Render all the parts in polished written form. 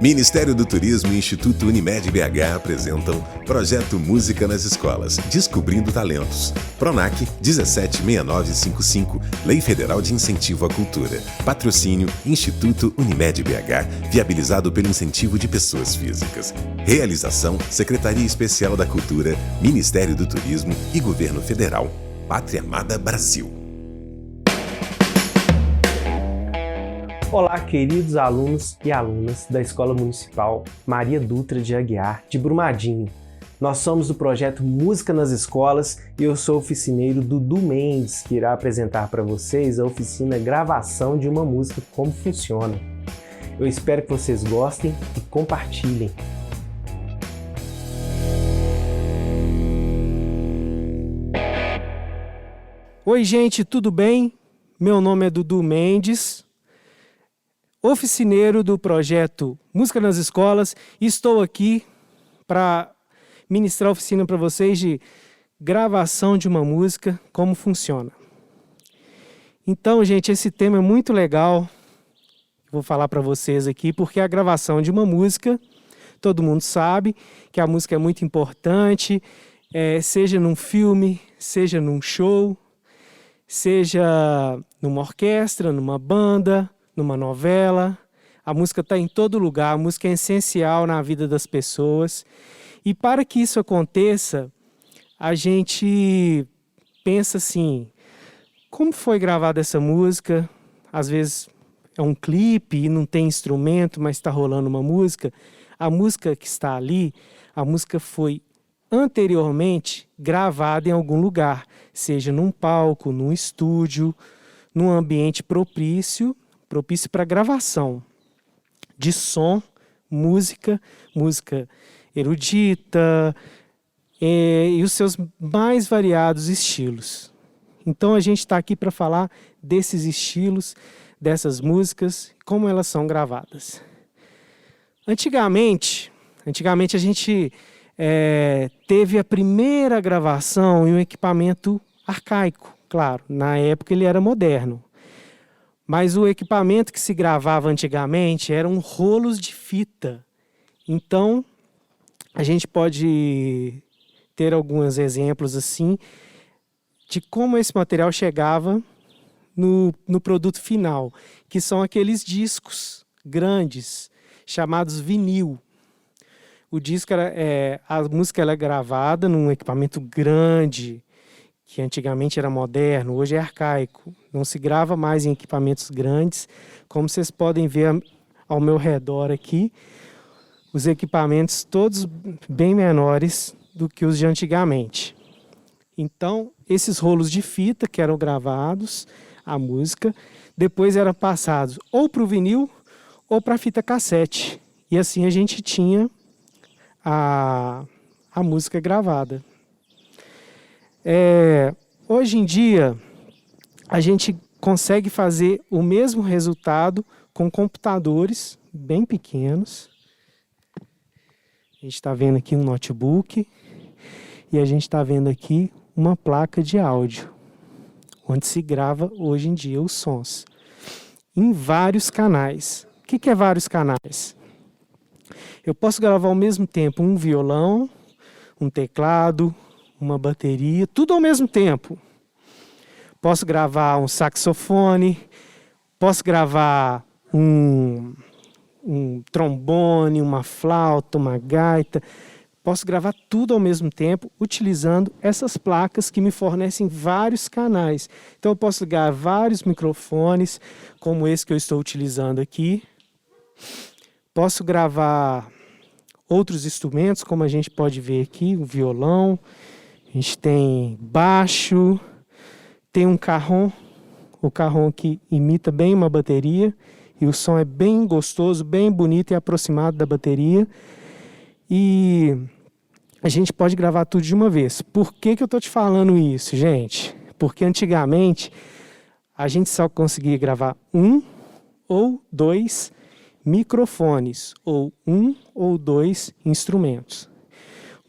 Ministério do Turismo e Instituto Unimed BH apresentam Projeto Música nas Escolas, Descobrindo Talentos. PRONAC 176955, Lei Federal de Incentivo à Cultura. Patrocínio Instituto Unimed BH, viabilizado pelo incentivo de pessoas físicas. Realização Secretaria Especial da Cultura, Ministério do Turismo e Governo Federal. Pátria Amada Brasil. Olá, queridos alunos e alunas da Escola Municipal Maria Dutra de Aguiar, de Brumadinho. Nós somos do projeto Música nas Escolas e eu sou o oficineiro Dudu Mendes, que irá apresentar para vocês a oficina Gravação de uma Música, como funciona. Eu espero que vocês gostem e compartilhem. Oi, gente, tudo bem? Meu nome é Dudu Mendes, oficineiro do projeto Música nas Escolas, e estou aqui para ministrar a oficina para vocês de gravação de uma música, como funciona. Então, gente, esse tema é muito legal, vou falar para vocês aqui, porque a gravação de uma música, todo mundo sabe que a música é muito importante, seja num filme, seja num show, seja numa orquestra, numa banda, numa novela. A música está em todo lugar, a música é essencial na vida das pessoas. E para que isso aconteça, a gente pensa assim, como foi gravada essa música? Às vezes é um clipe e não tem instrumento, mas está rolando uma música. A música que está ali, a música foi anteriormente gravada em algum lugar, seja num palco, num estúdio, num ambiente propício para gravação de som, música erudita e os seus mais variados estilos. Então a gente está aqui para falar desses estilos, dessas músicas, como elas são gravadas. Antigamente a gente teve a primeira gravação em um equipamento arcaico, claro, na época ele era moderno. Mas o equipamento que se gravava antigamente eram rolos de fita. Então, a gente pode ter alguns exemplos assim de como esse material chegava no produto final, que são aqueles discos grandes, chamados vinil. O disco a música ela é gravada num equipamento grande, que antigamente era moderno, hoje é arcaico. Não se grava mais em equipamentos grandes. Como vocês podem ver ao meu redor aqui, os equipamentos todos bem menores do que os de antigamente. Então, esses rolos de fita que eram gravados, a música, depois eram passados ou para o vinil ou para a fita cassete. E assim a gente tinha a música gravada. Hoje em dia, a gente consegue fazer o mesmo resultado com computadores bem pequenos. A gente está vendo aqui um notebook e a gente está vendo aqui uma placa de áudio, onde se grava hoje em dia os sons, em vários canais. O que é vários canais? Eu posso gravar ao mesmo tempo um violão, um teclado, uma bateria, tudo ao mesmo tempo. Posso gravar um saxofone, posso gravar um trombone, uma flauta, uma gaita. Posso gravar tudo ao mesmo tempo utilizando essas placas que me fornecem vários canais. Então eu posso ligar vários microfones, como esse que eu estou utilizando aqui. Posso gravar outros instrumentos, como a gente pode ver aqui, o violão. A gente tem baixo, tem um carrom, o carrom que imita bem uma bateria e o som é bem gostoso, bem bonito e aproximado da bateria. E a gente pode gravar tudo de uma vez. Por que eu estou te falando isso, gente? Porque antigamente a gente só conseguia gravar um ou dois microfones ou um ou dois instrumentos.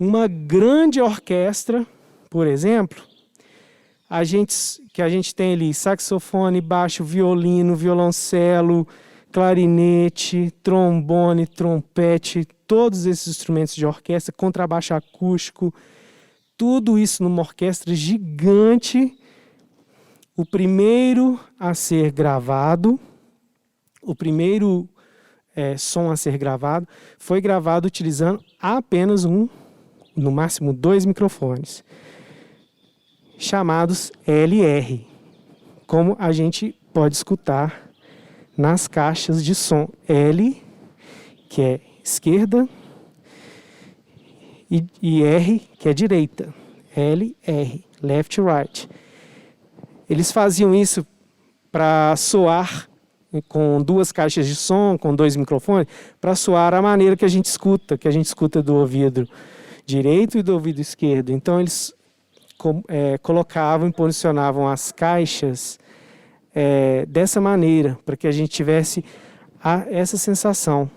Uma grande orquestra, por exemplo, que a gente tem ali saxofone, baixo, violino, violoncelo, clarinete, trombone, trompete, todos esses instrumentos de orquestra, contrabaixo acústico, tudo isso numa orquestra gigante. O primeiro a ser gravado, o primeiro som a ser gravado, foi gravado utilizando apenas no máximo 2 microfones, chamados LR, como a gente pode escutar nas caixas de som. L, que é esquerda, e R, que é direita. L, R, left, right. Eles faziam isso para soar com 2 caixas de som, com 2 microfones, para soar a maneira que a gente escuta do ouvido direito e do ouvido esquerdo. Então eles colocavam e posicionavam as caixas dessa maneira, para que a gente tivesse essa sensação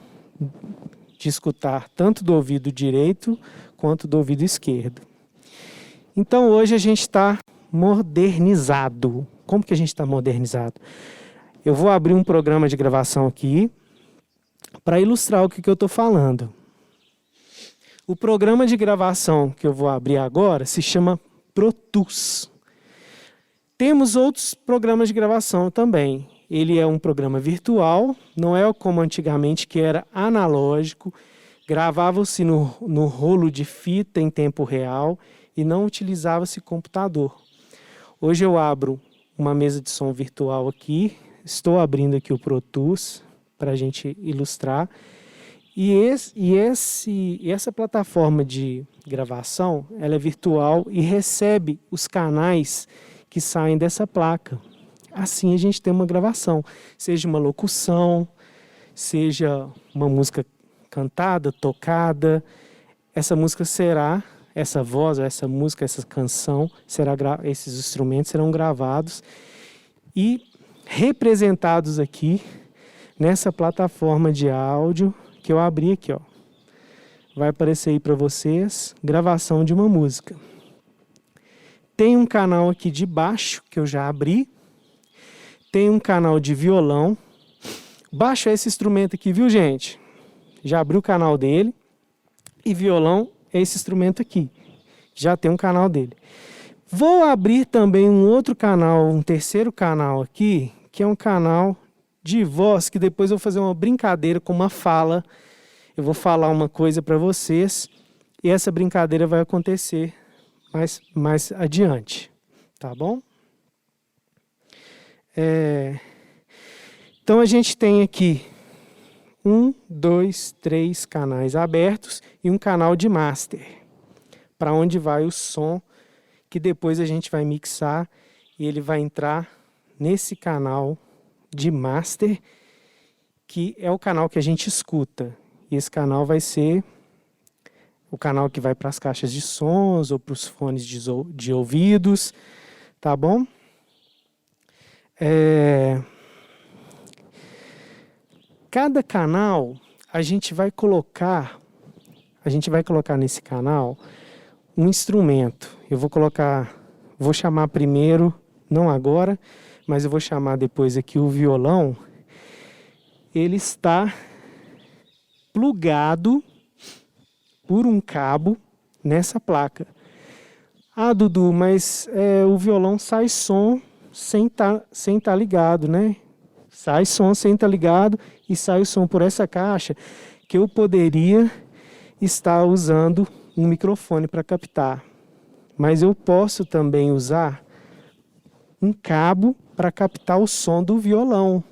de escutar tanto do ouvido direito quanto do ouvido esquerdo. Então hoje a gente está modernizado. Como que a gente está modernizado? Eu vou abrir um programa de gravação aqui para ilustrar o que eu estou falando. O programa de gravação que eu vou abrir agora se chama Pro Tools. Temos outros programas de gravação também. Ele é um programa virtual, não é como antigamente que era analógico, gravava-se no rolo de fita em tempo real e não utilizava-se computador. Hoje eu abro uma mesa de som virtual aqui, estou abrindo aqui o Pro Tools para a gente ilustrar. E essa plataforma de gravação, ela é virtual e recebe os canais que saem dessa placa. Assim a gente tem uma gravação, seja uma locução, seja uma música cantada, tocada. Essa música será, essa voz, essa música, essa canção, esses instrumentos serão gravados e representados aqui nessa plataforma de áudio que eu abri aqui, ó. Vai aparecer aí para vocês, gravação de uma música. Tem um canal aqui de baixo que eu já abri. Tem um canal de violão. Baixo é esse instrumento aqui, viu, gente? Já abri o canal dele. E violão é esse instrumento aqui. Já tem um canal dele. Vou abrir também um outro canal, um terceiro canal aqui, que é um canal de voz, que depois eu vou fazer uma brincadeira com uma fala. Eu vou falar uma coisa para vocês e essa brincadeira vai acontecer mais adiante, tá bom? Então a gente tem aqui 1, 2, 3 canais abertos e um canal de master, para onde vai o som que depois a gente vai mixar e ele vai entrar nesse canal de master, que é o canal que a gente escuta. E esse canal vai ser o canal que vai para as caixas de sons ou para os fones de ouvidos, tá bom? Cada canal a gente vai colocar nesse canal um instrumento. Eu vou chamar primeiro, não agora, mas eu vou chamar depois aqui o violão. Ele está plugado por um cabo nessa placa. Ah, Dudu, mas o violão sai som sem tá ligado, né? Sai som sem estar ligado e sai o som por essa caixa, que eu poderia estar usando um microfone para captar. Mas eu posso também usar um cabo para captar o som do violão.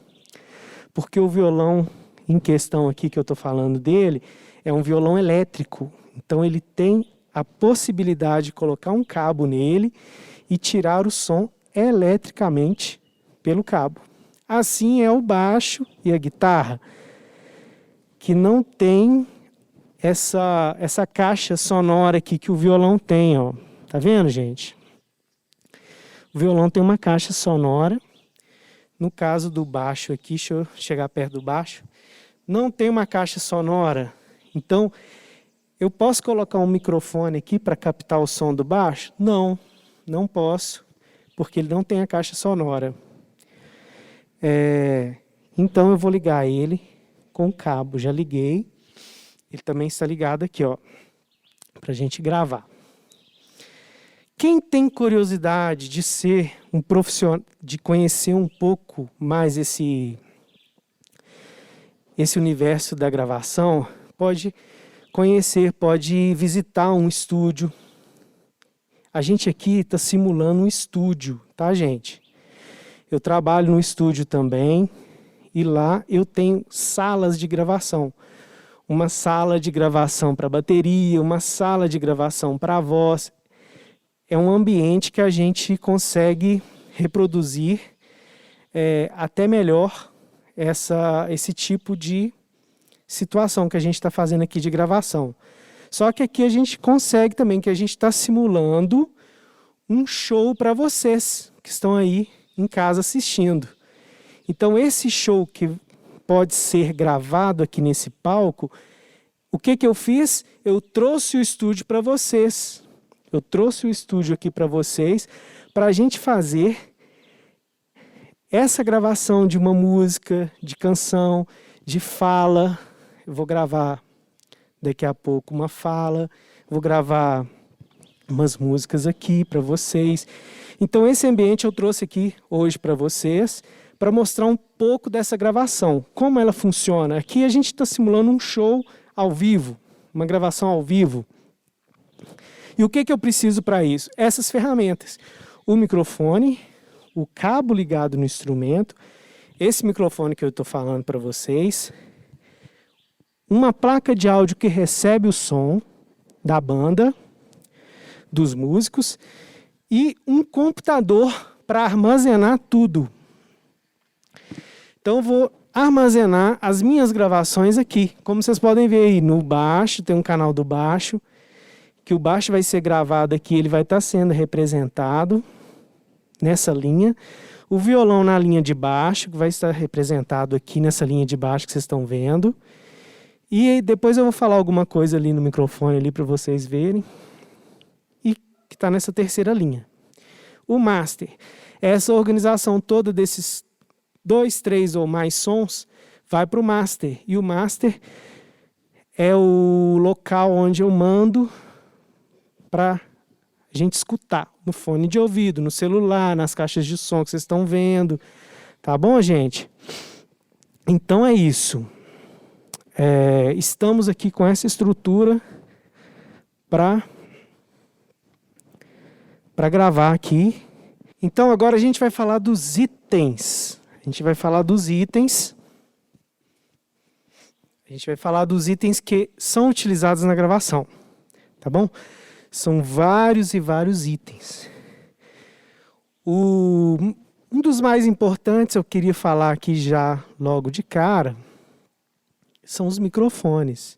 Porque o violão em questão aqui que eu estou falando dele é um violão elétrico. Então ele tem a possibilidade de colocar um cabo nele e tirar o som eletricamente pelo cabo. Assim é o baixo e a guitarra, que não tem essa caixa sonora aqui que o violão tem, ó. Tá vendo, gente? O violão tem uma caixa sonora. No caso do baixo aqui, deixa eu chegar perto do baixo, não tem uma caixa sonora. Então, eu posso colocar um microfone aqui para captar o som do baixo? Não, não posso, porque ele não tem a caixa sonora. Então eu vou ligar ele com o cabo. Já liguei. Ele também está ligado aqui, ó, para a gente gravar. Quem tem curiosidade de ser um profissional, de conhecer um pouco mais esse universo da gravação, pode conhecer, pode visitar um estúdio. A gente aqui está simulando um estúdio, tá, gente? Eu trabalho no estúdio também e lá eu tenho salas de gravação. Uma sala de gravação para bateria, uma sala de gravação para voz. É um ambiente que a gente consegue reproduzir até melhor esse tipo de situação que a gente está fazendo aqui de gravação. Só que aqui a gente consegue também, que a gente está simulando um show para vocês que estão aí em casa assistindo. Então esse show que pode ser gravado aqui nesse palco, o que eu fiz? Eu trouxe o estúdio para vocês. Eu trouxe o estúdio aqui para vocês, para a gente fazer essa gravação de uma música, de canção, de fala. Eu vou gravar daqui a pouco uma fala, vou gravar umas músicas aqui para vocês. Então esse ambiente eu trouxe aqui hoje para vocês, para mostrar um pouco dessa gravação, como ela funciona. Aqui a gente está simulando um show ao vivo, uma gravação ao vivo. E o que eu preciso para isso? Essas ferramentas. O microfone, o cabo ligado no instrumento, esse microfone que eu estou falando para vocês, uma placa de áudio que recebe o som da banda, dos músicos, e um computador para armazenar tudo. Então eu vou armazenar as minhas gravações aqui. Como vocês podem ver aí no baixo, tem um canal do baixo, que o baixo vai ser gravado aqui, ele vai estar sendo representado nessa linha. O violão na linha de baixo, que vai estar representado aqui nessa linha de baixo que vocês estão vendo. E depois eu vou falar alguma coisa ali no microfone ali para vocês verem. E que está nessa terceira linha. O master, essa organização toda desses 2, 3 ou mais sons vai para o master. E o master é o local onde eu mando para a gente escutar no fone de ouvido, no celular, nas caixas de som que vocês estão vendo. Tá bom, gente? Então é isso. Estamos aqui com essa estrutura para gravar aqui. Então agora a gente vai falar dos itens. A gente vai falar dos itens que são utilizados na gravação. Tá bom? São vários e vários itens. Um dos mais importantes, eu queria falar aqui já logo de cara, são os microfones.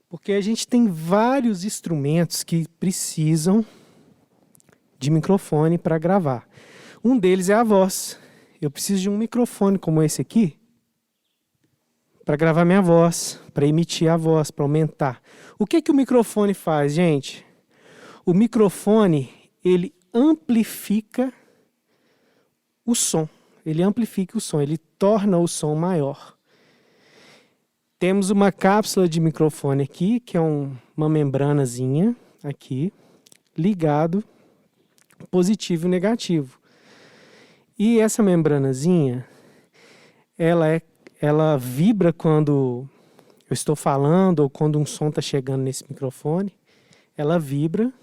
Porque a gente tem vários instrumentos que precisam de microfone para gravar. Um deles é a voz. Eu preciso de um microfone como esse aqui para gravar minha voz, para emitir a voz, para aumentar. O que o microfone faz, gente? O microfone, ele amplifica o som. Ele amplifica o som, ele torna o som maior. Temos uma cápsula de microfone aqui, que é uma membranazinha aqui, ligado, positivo e negativo. E essa membranazinha, ela vibra quando eu estou falando ou quando um som está chegando nesse microfone. Ela vibra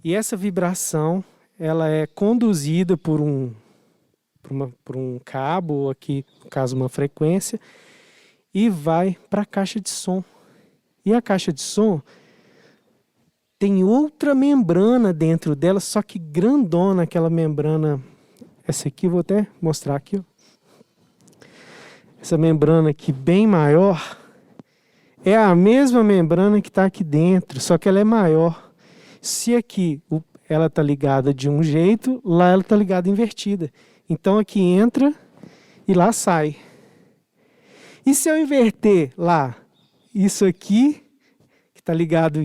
e essa vibração ela é conduzida por um cabo, ou aqui no caso uma frequência, e vai para a caixa de som. E a caixa de som tem outra membrana dentro dela, só que grandona, aquela membrana. Essa aqui, vou até mostrar aqui. Ó. Essa membrana aqui bem maior é a mesma membrana que está aqui dentro, só que ela é maior. Se aqui ela está ligada de um jeito, lá ela está ligada invertida. Então aqui entra e lá sai. E se eu inverter lá, isso aqui, que está ligado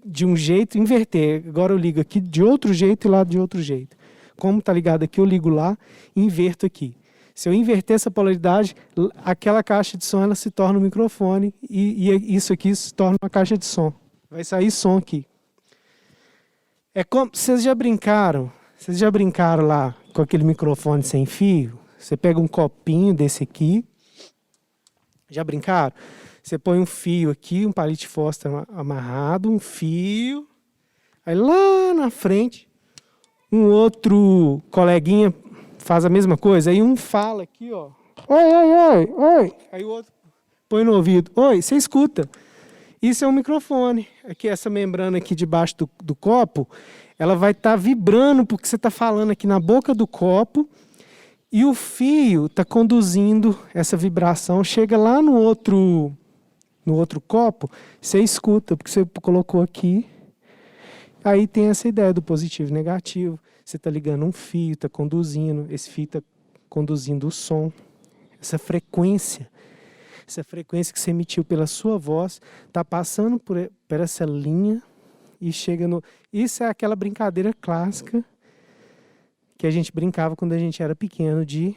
de um jeito, inverter. Agora eu ligo aqui de outro jeito e lá de outro jeito. Como está ligado aqui, eu ligo lá e inverto aqui. Se eu inverter essa polaridade, aquela caixa de som ela se torna um microfone e isso aqui se torna uma caixa de som. Vai sair som aqui. É como vocês já brincaram lá com aquele microfone sem fio? Você pega um copinho desse aqui. Já brincaram? Você põe um fio aqui, um palito de fósforo amarrado, um fio. Aí lá na frente, um outro coleguinha faz a mesma coisa. Aí um fala aqui, ó. Oi, oi, oi, oi. Aí o outro põe no ouvido. Oi, você escuta. Isso é um microfone. Aqui, essa membrana aqui debaixo do copo, ela vai estar vibrando porque você está falando aqui na boca do copo. E o fio está conduzindo essa vibração, chega lá no outro copo, você escuta, porque você colocou aqui. Aí tem essa ideia do positivo e negativo. Você está ligando um fio, está conduzindo, esse fio está conduzindo o som. Essa frequência que você emitiu pela sua voz, está passando por essa linha e chega no... Isso é aquela brincadeira clássica que a gente brincava quando a gente era pequeno de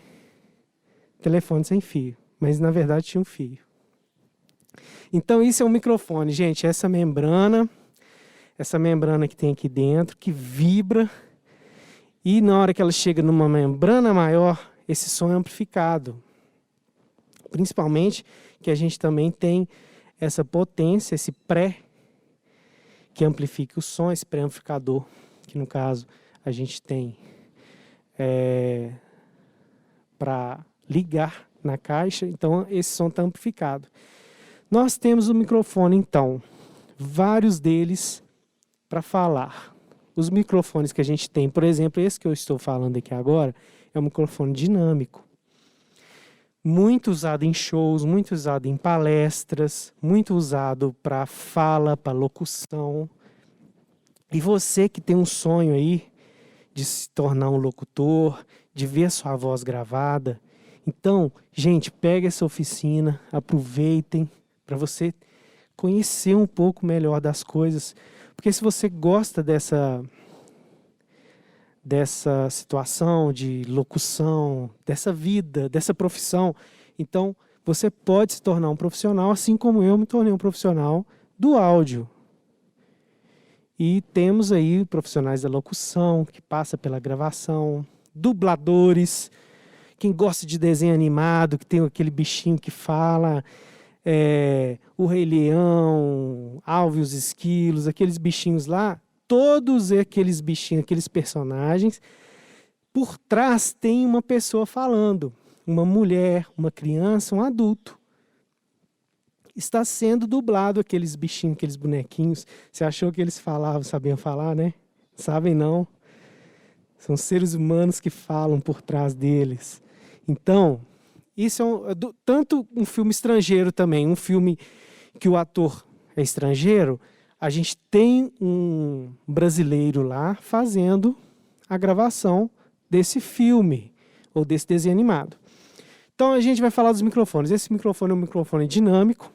telefone sem fio. Mas, na verdade, tinha um fio. Então, isso é um microfone, gente. Essa membrana que tem aqui dentro, que vibra. E, na hora que ela chega numa membrana maior, esse som é amplificado. Principalmente que a gente também tem essa potência, esse pré, que amplifica o som, esse pré-amplificador, que, no caso, a gente tem... para ligar na caixa, então esse som está amplificado. Nós temos o microfone, então, vários deles para falar. Os microfones que a gente tem, por exemplo, esse que eu estou falando aqui agora, é um microfone dinâmico. Muito usado em shows, muito usado em palestras, muito usado para fala, para locução. E você que tem um sonho aí, de se tornar um locutor, de ver sua voz gravada. Então, gente, pega essa oficina, aproveitem para você conhecer um pouco melhor das coisas. Porque se você gosta dessa situação de locução, dessa vida, dessa profissão, então você pode se tornar um profissional, assim como eu me tornei um profissional do áudio. E temos aí profissionais da locução, que passa pela gravação, dubladores, quem gosta de desenho animado, que tem aquele bichinho que fala, o Rei Leão, Alvin e os Esquilos, aqueles bichinhos lá, todos aqueles bichinhos, aqueles personagens, por trás tem uma pessoa falando, uma mulher, uma criança, um adulto. Está sendo dublado aqueles bichinhos, aqueles bonequinhos. Você achou que eles falavam, sabiam falar, né? Sabem não. São seres humanos que falam por trás deles. Então, isso é tanto um filme estrangeiro também, um filme que o ator é estrangeiro, a gente tem um brasileiro lá fazendo a gravação desse filme, ou desse desenho animado. Então, a gente vai falar dos microfones. Esse microfone é um microfone dinâmico.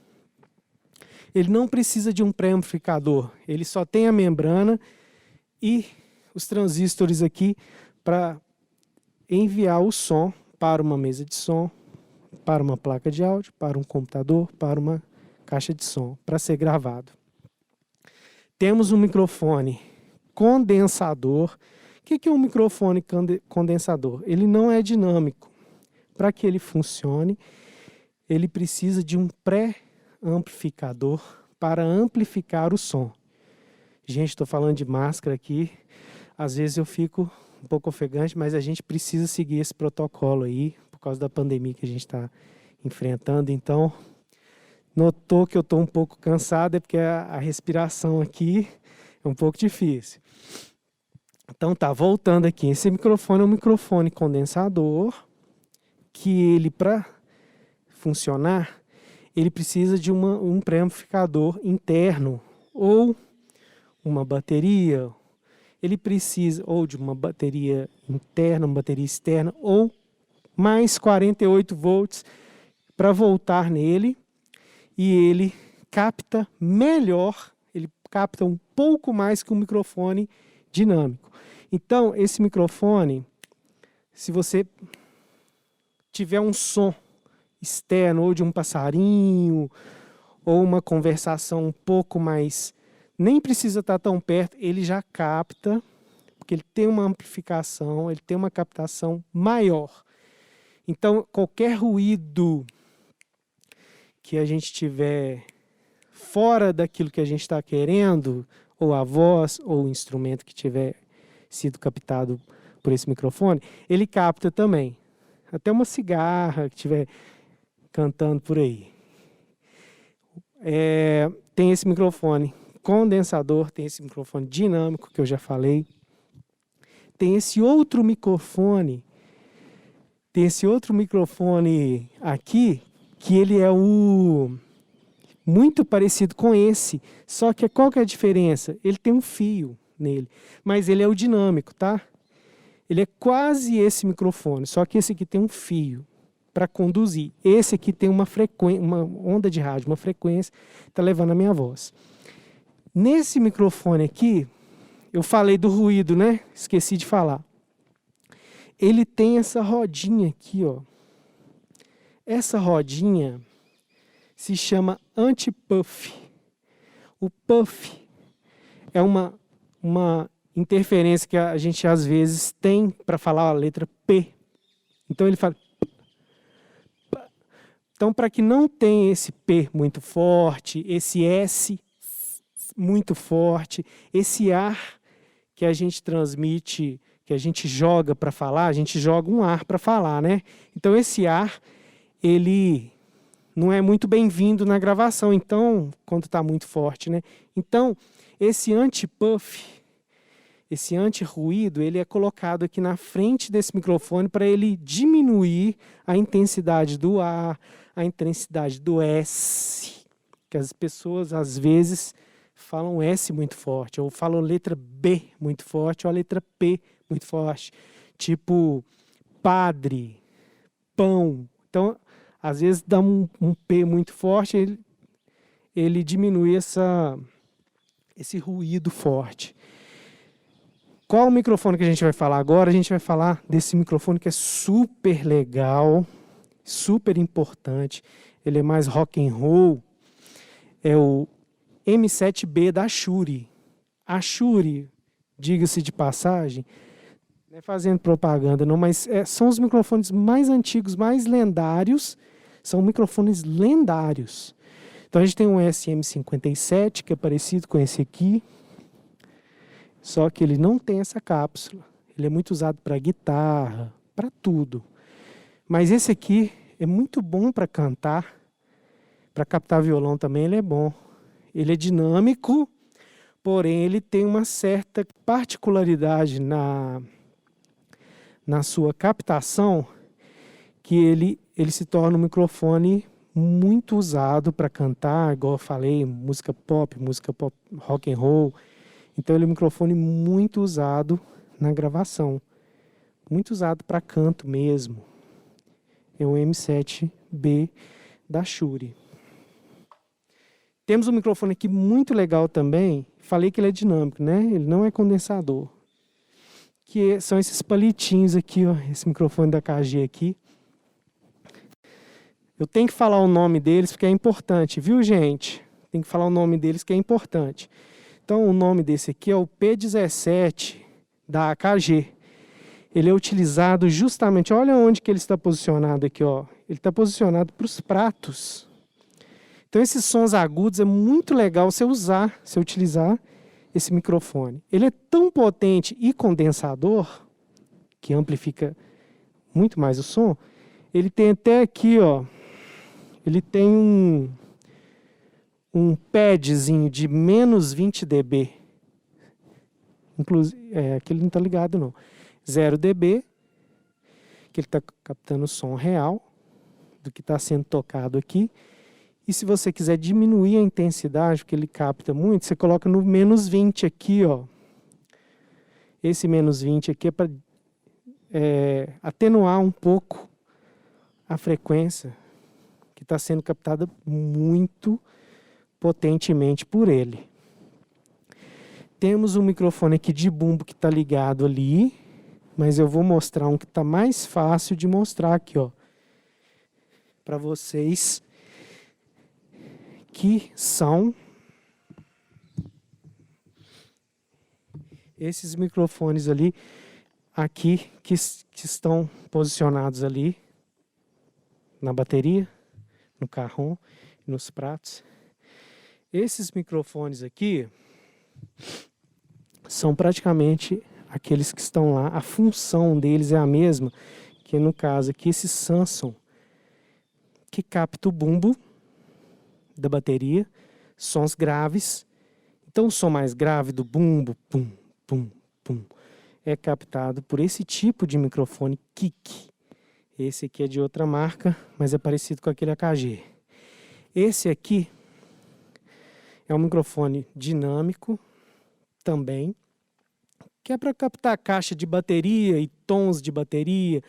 Ele não precisa de um pré-amplificador. Ele só tem a membrana e os transistores aqui para enviar o som para uma mesa de som, para uma placa de áudio, para um computador, para uma caixa de som, para ser gravado. Temos um microfone condensador. O que é um microfone condensador? Ele não é dinâmico. Para que ele funcione, ele precisa de um pré-amplificador para amplificar o som. Gente, estou falando de máscara aqui. Às vezes eu fico um pouco ofegante, mas a gente precisa seguir esse protocolo aí, por causa da pandemia que a gente está enfrentando. Então, notou que eu estou um pouco cansado, é porque a respiração aqui é um pouco difícil. Então tá, voltando aqui. Esse microfone é um microfone condensador, que ele, para funcionar, ele precisa de um pré-amplificador interno, ou uma bateria. Ele precisa ou de uma bateria interna, uma bateria externa, ou mais 48 volts para voltar nele. E ele capta melhor, ele capta um pouco mais que um microfone dinâmico. Então, esse microfone, se você tiver um som externo, ou de um passarinho, ou uma conversação um pouco mais... Nem precisa estar tão perto, ele já capta, porque ele tem uma amplificação, ele tem uma captação maior. Então, qualquer ruído que a gente tiver fora daquilo que a gente está querendo, ou a voz, ou o instrumento que tiver sido captado por esse microfone, ele capta também. Até uma cigarra que estiver cantando por aí. Tem esse microfone condensador, tem esse microfone dinâmico que eu já falei. Tem esse outro microfone aqui, que ele é muito parecido com esse, só que qual que é a diferença? Ele tem um fio nele, mas ele é o dinâmico, tá? Ele é quase esse microfone, só que esse aqui tem um fio para conduzir. Esse aqui tem uma onda de rádio, uma frequência, está levando a minha voz. Nesse microfone aqui, eu falei do ruído, né? Esqueci de falar. Ele tem essa rodinha aqui, ó. Essa rodinha se chama anti-puff. O puff é uma interferência que a gente às vezes tem para falar a letra P. Então ele fala... Então, para que não tenha esse P muito forte, esse S muito forte, esse ar que a gente transmite, que a gente joga para falar, a gente joga um ar para falar, né? Então, esse ar, ele não é muito bem-vindo na gravação, então, quando está muito forte, né? Então, esse anti-puff, esse anti-ruído, ele é colocado aqui na frente desse microfone para ele diminuir a intensidade do ar, a intensidade do S, que as pessoas às vezes falam S muito forte, ou falam letra B muito forte, ou a letra P muito forte, tipo padre, pão. Então, às vezes dá um P muito forte, ele diminui esse ruído forte. Qual o microfone que a gente vai falar agora? A gente vai falar desse microfone que é super legal, super importante. Ele é mais rock and roll. É o M7B da Shure. A Shure, diga-se de passagem, não é fazendo propaganda não, mas são os microfones mais antigos, mais lendários. São microfones lendários. Então a gente tem um SM57, que é parecido com esse aqui. Só que ele não tem essa cápsula. Ele é muito usado para guitarra, para tudo. Mas esse aqui é muito bom para cantar. Para captar violão também ele é bom. Ele é dinâmico, porém ele tem uma certa particularidade na sua captação, que ele se torna um microfone muito usado para cantar, igual eu falei, música pop, rock and roll. Então ele é um microfone muito usado na gravação, muito usado para canto mesmo. É o M7B da Shure. Temos um microfone aqui muito legal também. Falei que ele é dinâmico, né? Ele não é condensador. Que são esses palitinhos aqui, ó, esse microfone da KG aqui. Eu tenho que falar o nome deles porque é importante, viu, gente? Tem que falar o nome deles que é importante. Então, o nome desse aqui é o P17 da AKG. Ele é utilizado justamente... Olha onde que ele está posicionado aqui, ó. Ele está posicionado para os pratos. Então, esses sons agudos é muito legal você utilizar esse microfone. Ele é tão potente e condensador, que amplifica muito mais o som. Ele tem até aqui, ó... Ele tem um padzinho de menos 20 dB. Inclusive, aqui ele não está ligado não. 0 dB, que ele está captando o som real do que está sendo tocado aqui. E se você quiser diminuir a intensidade, porque ele capta muito, você coloca no menos 20 aqui, ó. Esse menos 20 aqui é para atenuar um pouco a frequência que está sendo captada muito potentemente por ele. Temos um microfone aqui de bumbo que está ligado ali, mas eu vou mostrar um que está mais fácil de mostrar aqui, ó. para vocês, que são esses microfones ali, aqui, que estão posicionados ali na bateria, no carrom, nos pratos. Esses microfones aqui são praticamente aqueles que estão lá. A função deles é a mesma, que no caso aqui, esse Samson, que capta o bumbo da bateria, sons graves. Então o som mais grave do bumbo, pum, pum, pum, é captado por esse tipo de microfone kick. Esse aqui é de outra marca, mas é parecido com aquele AKG. Esse aqui é um microfone dinâmico também, que é para captar caixa de bateria e tons de bateria.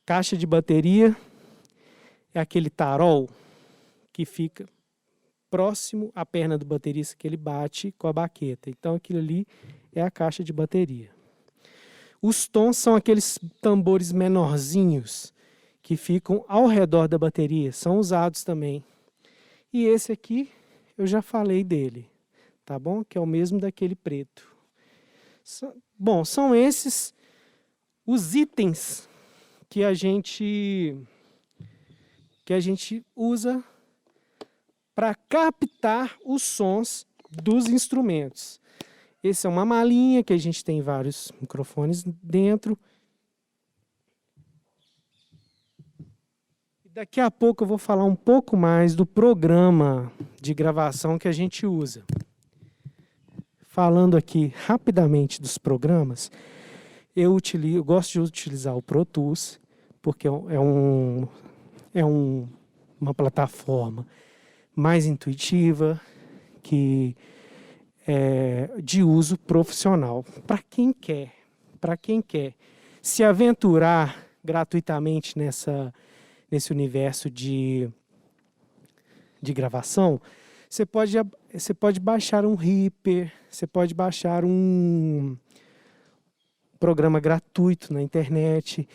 Caixa de bateria é aquele tarol que fica próximo à perna do baterista, que ele bate com a baqueta. Então aquilo ali é a caixa de bateria. Os tons são aqueles tambores menorzinhos que ficam ao redor da bateria, são usados também. E esse aqui eu já falei dele, tá bom? Que é o mesmo daquele preto. Bom, são esses os itens que a gente usa para captar os sons dos instrumentos. Esse é uma malinha que a gente tem vários microfones dentro. E daqui a pouco eu vou falar um pouco mais do programa de gravação que a gente usa. Falando aqui rapidamente dos programas, eu gosto de utilizar o Pro Tools, porque é uma plataforma mais intuitiva, que é de uso profissional. Para quem quer se aventurar gratuitamente nesse universo de gravação, você pode baixar um Reaper, você pode baixar um programa gratuito na internet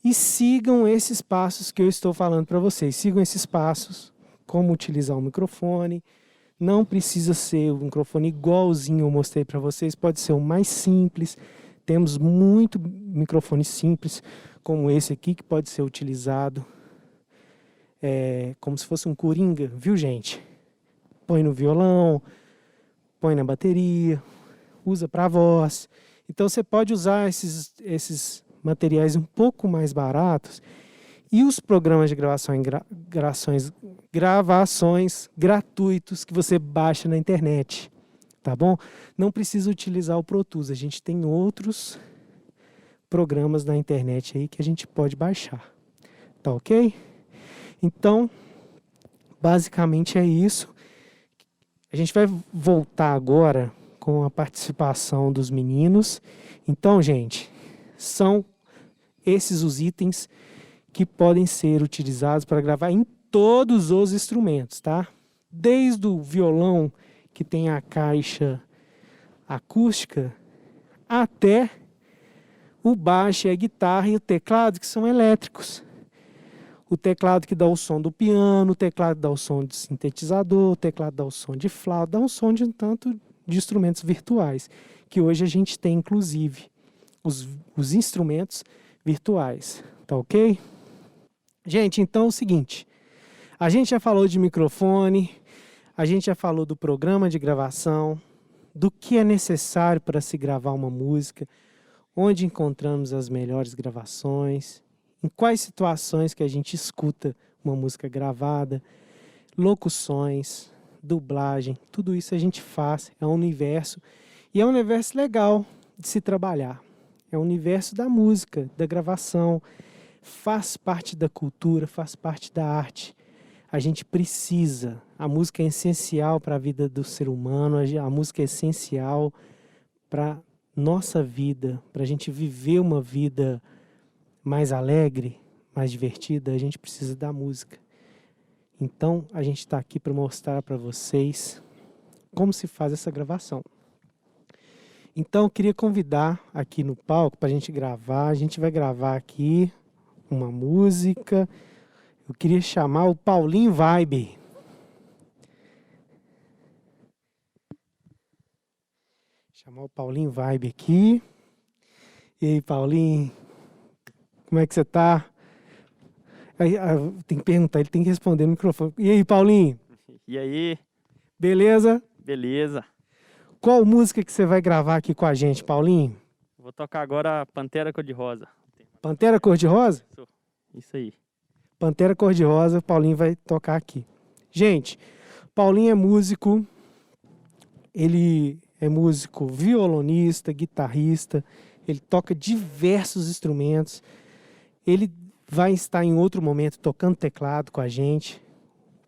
e sigam esses passos que eu estou falando para vocês. Sigam esses passos, como utilizar um microfone. Não precisa ser um microfone igualzinho eu mostrei para vocês, pode ser o mais simples. Temos muito microfone simples, como esse aqui, que pode ser utilizado como se fosse um coringa, viu, gente? Põe no violão, põe na bateria, usa para voz. Então você pode usar esses materiais um pouco mais baratos e os programas de gravações gratuitos que você baixa na internet, tá bom? Não precisa utilizar o Pro Tools, a gente tem outros programas na internet aí que a gente pode baixar, tá ok? Então, basicamente é isso. A gente vai voltar agora com a participação dos meninos. Então, gente, são esses os itens que podem ser utilizados para gravar em todos os instrumentos, tá? Desde o violão, que tem a caixa acústica, até o baixo, a guitarra e o teclado, que são elétricos. O teclado que dá o som do piano, o teclado que dá o som de sintetizador, o teclado dá o som de flauta, dá um som de um tanto de instrumentos virtuais, que hoje a gente tem, inclusive, os instrumentos virtuais, tá ok? Gente, então é o seguinte, a gente já falou de microfone, a gente já falou do programa de gravação, do que é necessário para se gravar uma música, onde encontramos as melhores gravações, em quais situações que a gente escuta uma música gravada, locuções, dublagem, tudo isso a gente faz, é um universo, e é um universo legal de se trabalhar. É o universo da música, da gravação, faz parte da cultura, faz parte da arte. A gente precisa, a música é essencial para a vida do ser humano, a música é essencial para nossa vida, para a gente viver uma vida mais alegre, mais divertida, a gente precisa da música. Então, a gente está aqui para mostrar para vocês como se faz essa gravação. Então, eu queria convidar aqui no palco para a gente gravar. A gente vai gravar aqui uma música. Eu queria chamar o Paulinho Vibe. Chamar o Paulinho Vibe aqui. E aí, Paulinho? Como é que você tá? Aí, tem que perguntar, ele tem que responder no microfone. E aí, Paulinho? E aí? Beleza? Beleza. Qual música que você vai gravar aqui com a gente, Paulinho? Vou tocar agora Pantera Cor-de-Rosa. Pantera Cor-de-Rosa? Isso aí. Pantera Cor-de-Rosa, o Paulinho vai tocar aqui. Gente, Paulinho é músico, ele é músico violonista, guitarrista, ele toca diversos instrumentos. Ele vai estar em outro momento tocando teclado com a gente,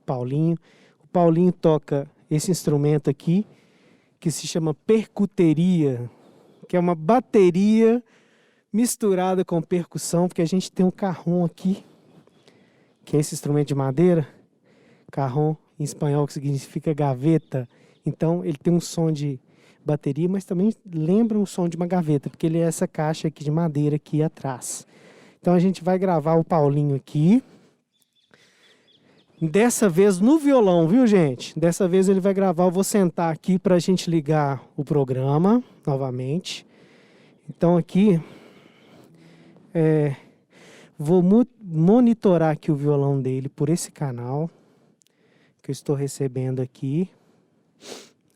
Paulinho. O Paulinho toca esse instrumento aqui, que se chama percuteria, que é uma bateria misturada com percussão, porque a gente tem um carrom aqui, que é esse instrumento de madeira, carrom em espanhol, que significa gaveta. Então ele tem um som de bateria, mas também lembra um som de uma gaveta, porque ele é essa caixa aqui de madeira aqui atrás. Então a gente vai gravar o Paulinho aqui. Dessa vez no violão, viu, gente? Dessa vez ele vai gravar. Eu vou sentar aqui para a gente ligar o programa novamente. Então aqui vou monitorar aqui o violão dele por esse canal que eu estou recebendo aqui.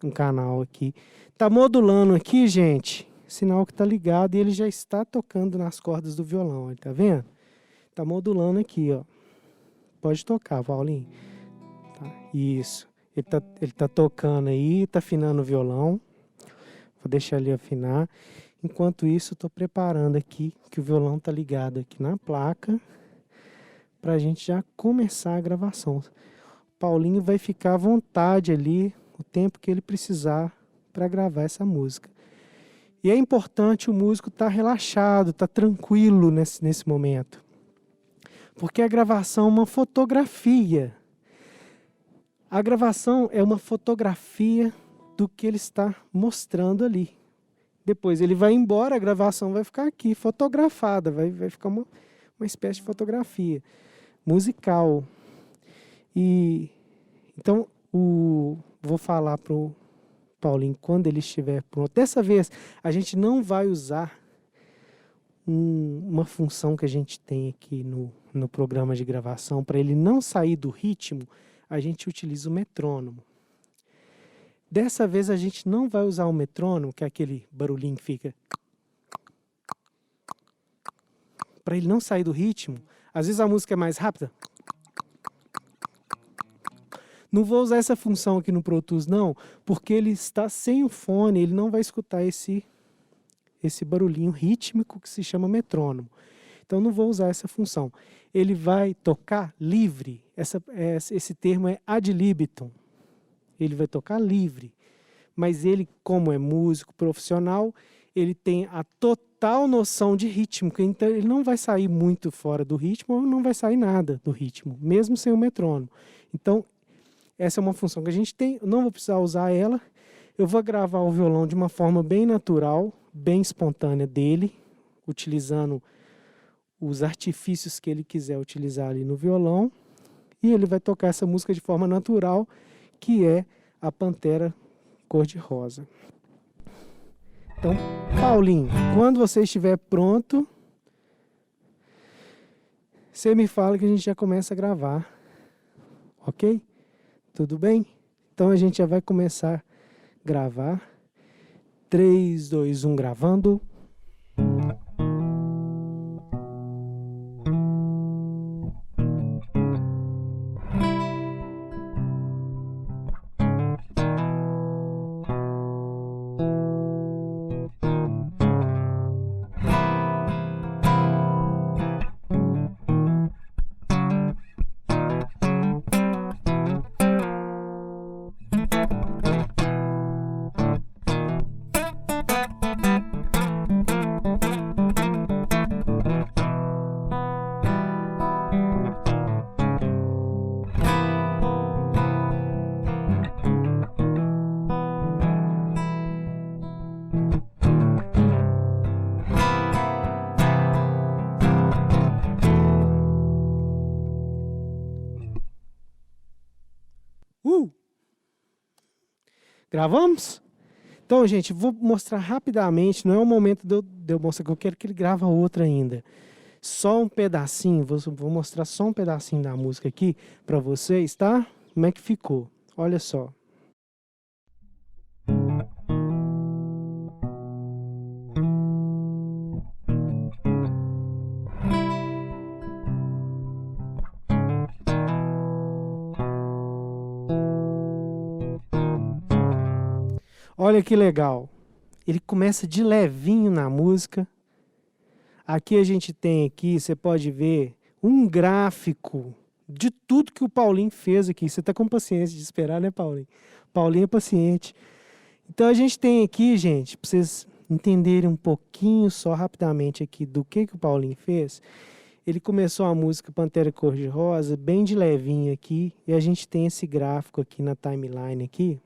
Um canal aqui. Tá modulando aqui, gente. Sinal que tá ligado e ele já está tocando nas cordas do violão. Tá vendo? Tá modulando aqui, ó. Pode tocar, Paulinho. Tá, isso. Ele tá tocando aí, tá afinando o violão. Vou deixar ele afinar. Enquanto isso, eu tô preparando aqui, que o violão tá ligado aqui na placa, pra gente já começar a gravação. O Paulinho vai ficar à vontade ali, o tempo que ele precisar para gravar essa música. E é importante o músico estar relaxado, estar tranquilo nesse momento. Porque a gravação é uma fotografia. A gravação é uma fotografia do que ele está mostrando ali. Depois ele vai embora, a gravação vai ficar aqui, fotografada, vai ficar uma espécie de fotografia musical. E então vou falar pro Paulinho quando ele estiver pronto. Dessa vez a gente não vai usar uma função que a gente tem aqui no programa de gravação. Para ele não sair do ritmo, a gente utiliza o metrônomo. Dessa vez a gente não vai usar o metrônomo, que é aquele barulhinho que fica. Para ele não sair do ritmo, às vezes a música é mais rápida. Não vou usar essa função aqui no Pro Tools, não, porque ele está sem o fone, ele não vai escutar esse barulhinho rítmico que se chama metrônomo. Então não vou usar essa função. Ele vai tocar livre, esse termo é ad libitum. Ele vai tocar livre, mas ele, como é músico profissional, ele tem a total noção de ritmo, então ele não vai sair muito fora do ritmo ou não vai sair nada do ritmo, mesmo sem o metrônomo. Então, essa é uma função que a gente tem, eu não vou precisar usar ela, eu vou gravar o violão de uma forma bem natural, bem espontânea dele, utilizando os artifícios que ele quiser utilizar ali no violão, e ele vai tocar essa música de forma natural, que é a Pantera Cor-de-Rosa. Então, Paulinho, quando você estiver pronto, você me fala que a gente já começa a gravar. Ok? Tudo bem? Então a gente já vai começar a gravar. 3, 2, 1, gravando. Gravamos? Então, gente, vou mostrar rapidamente. Não é o momento de eu mostrar, que eu quero que ele grava outra ainda. Só um pedacinho, vou mostrar só um pedacinho da música aqui para vocês, tá? Como é que ficou? Olha só. Olha que legal. Ele começa de levinho na música. Aqui a gente tem aqui, você pode ver, um gráfico de tudo que o Paulinho fez aqui. Você está com paciência de esperar, né, Paulinho? Paulinho é paciente. Então a gente tem aqui, gente, para vocês entenderem um pouquinho só rapidamente aqui do que o Paulinho fez. Ele começou a música Pantera Cor-de-Rosa bem de levinho aqui. E a gente tem esse gráfico aqui na timeline aqui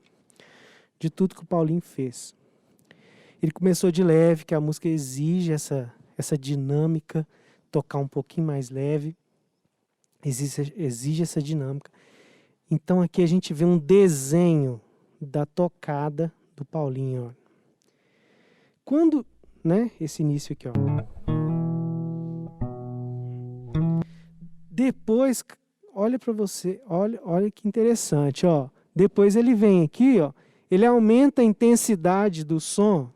de tudo que o Paulinho fez. Ele começou de leve, que a música exige essa dinâmica, tocar um pouquinho mais leve, exige essa dinâmica. Então aqui a gente vê um desenho da tocada do Paulinho. Ó. Quando, né, esse início aqui, ó. Depois, olha para você, olha que interessante, ó. Depois ele vem aqui, ó, ele aumenta a intensidade do som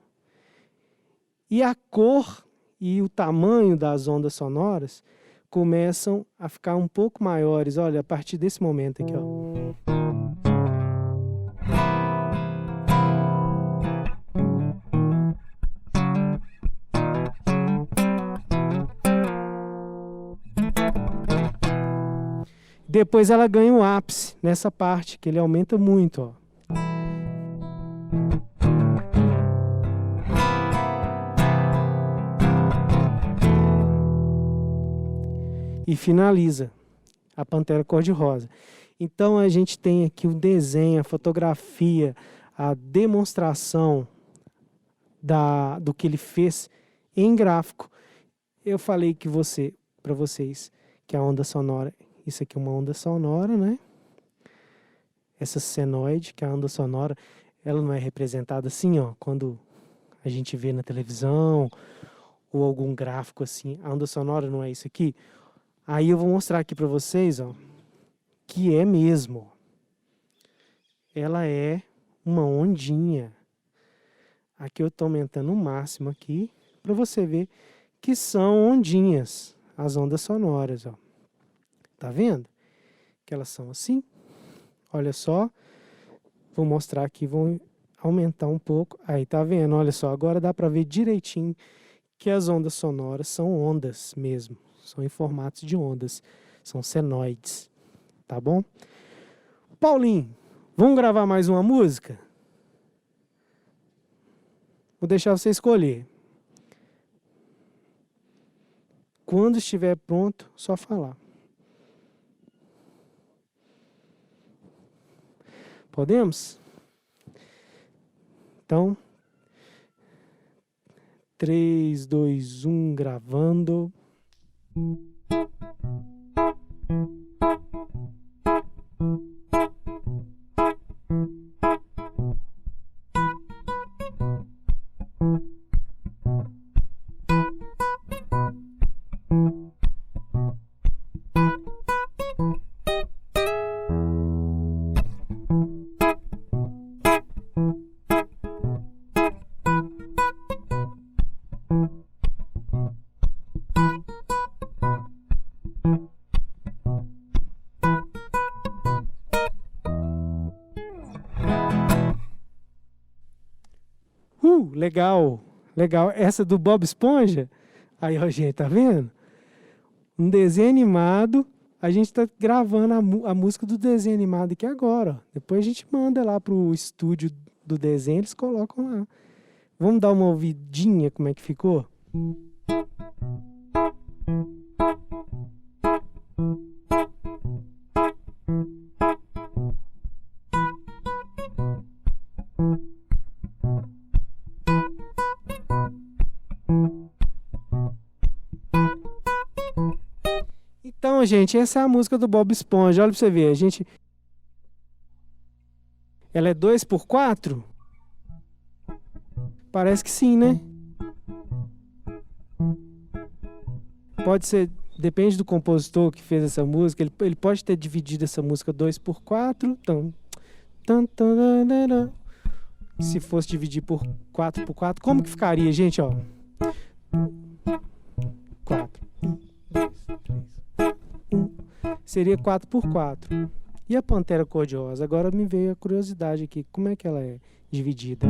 e a cor e o tamanho das ondas sonoras começam a ficar um pouco maiores. Olha, a partir desse momento aqui, ó. Depois ela ganha um ápice nessa parte, que ele aumenta muito, ó. E finaliza a Pantera Cor-de-Rosa. Então a gente tem aqui o desenho, a fotografia, a demonstração do que ele fez em gráfico. Eu falei que para vocês que a onda sonora, isso aqui é uma onda sonora, né? Essa senoide, que é a onda sonora, ela não é representada assim, ó, quando a gente vê na televisão ou algum gráfico assim. A onda sonora não é isso aqui. Aí eu vou mostrar aqui para vocês, ó, que é mesmo. Ela é uma ondinha. Aqui eu estou aumentando o máximo aqui para você ver que são ondinhas, as ondas sonoras, ó. Tá vendo? Que elas são assim. Olha só. Vou mostrar aqui, vou aumentar um pouco. Aí, tá vendo? Olha só, agora dá para ver direitinho que as ondas sonoras são ondas mesmo. São em formatos de ondas. São senoides. Tá bom? Paulinho, vamos gravar mais uma música? Vou deixar você escolher. Quando estiver pronto, só falar. Podemos? Então, 3, 2, 1, gravando. Legal, legal. Essa do Bob Esponja, aí, ó, gente, tá vendo? Um desenho animado, a gente tá gravando a música do desenho animado aqui agora, ó. Depois a gente manda lá pro estúdio do desenho, eles colocam lá. Vamos dar uma ouvidinha como é que ficou? Então, gente, essa é a música do Bob Esponja. Olha pra você ver, a gente... Ela é 2x4? Parece que sim, né? Pode ser, depende do compositor que fez essa música, ele pode ter dividido essa música 2x4. Se fosse dividir por 4x4, como que ficaria, gente? Ó, 4. 1, 2, 3, 1. Seria 4x4. E a Pantera Cor-de-Rosa? Agora me veio a curiosidade aqui. Como é que ela é dividida?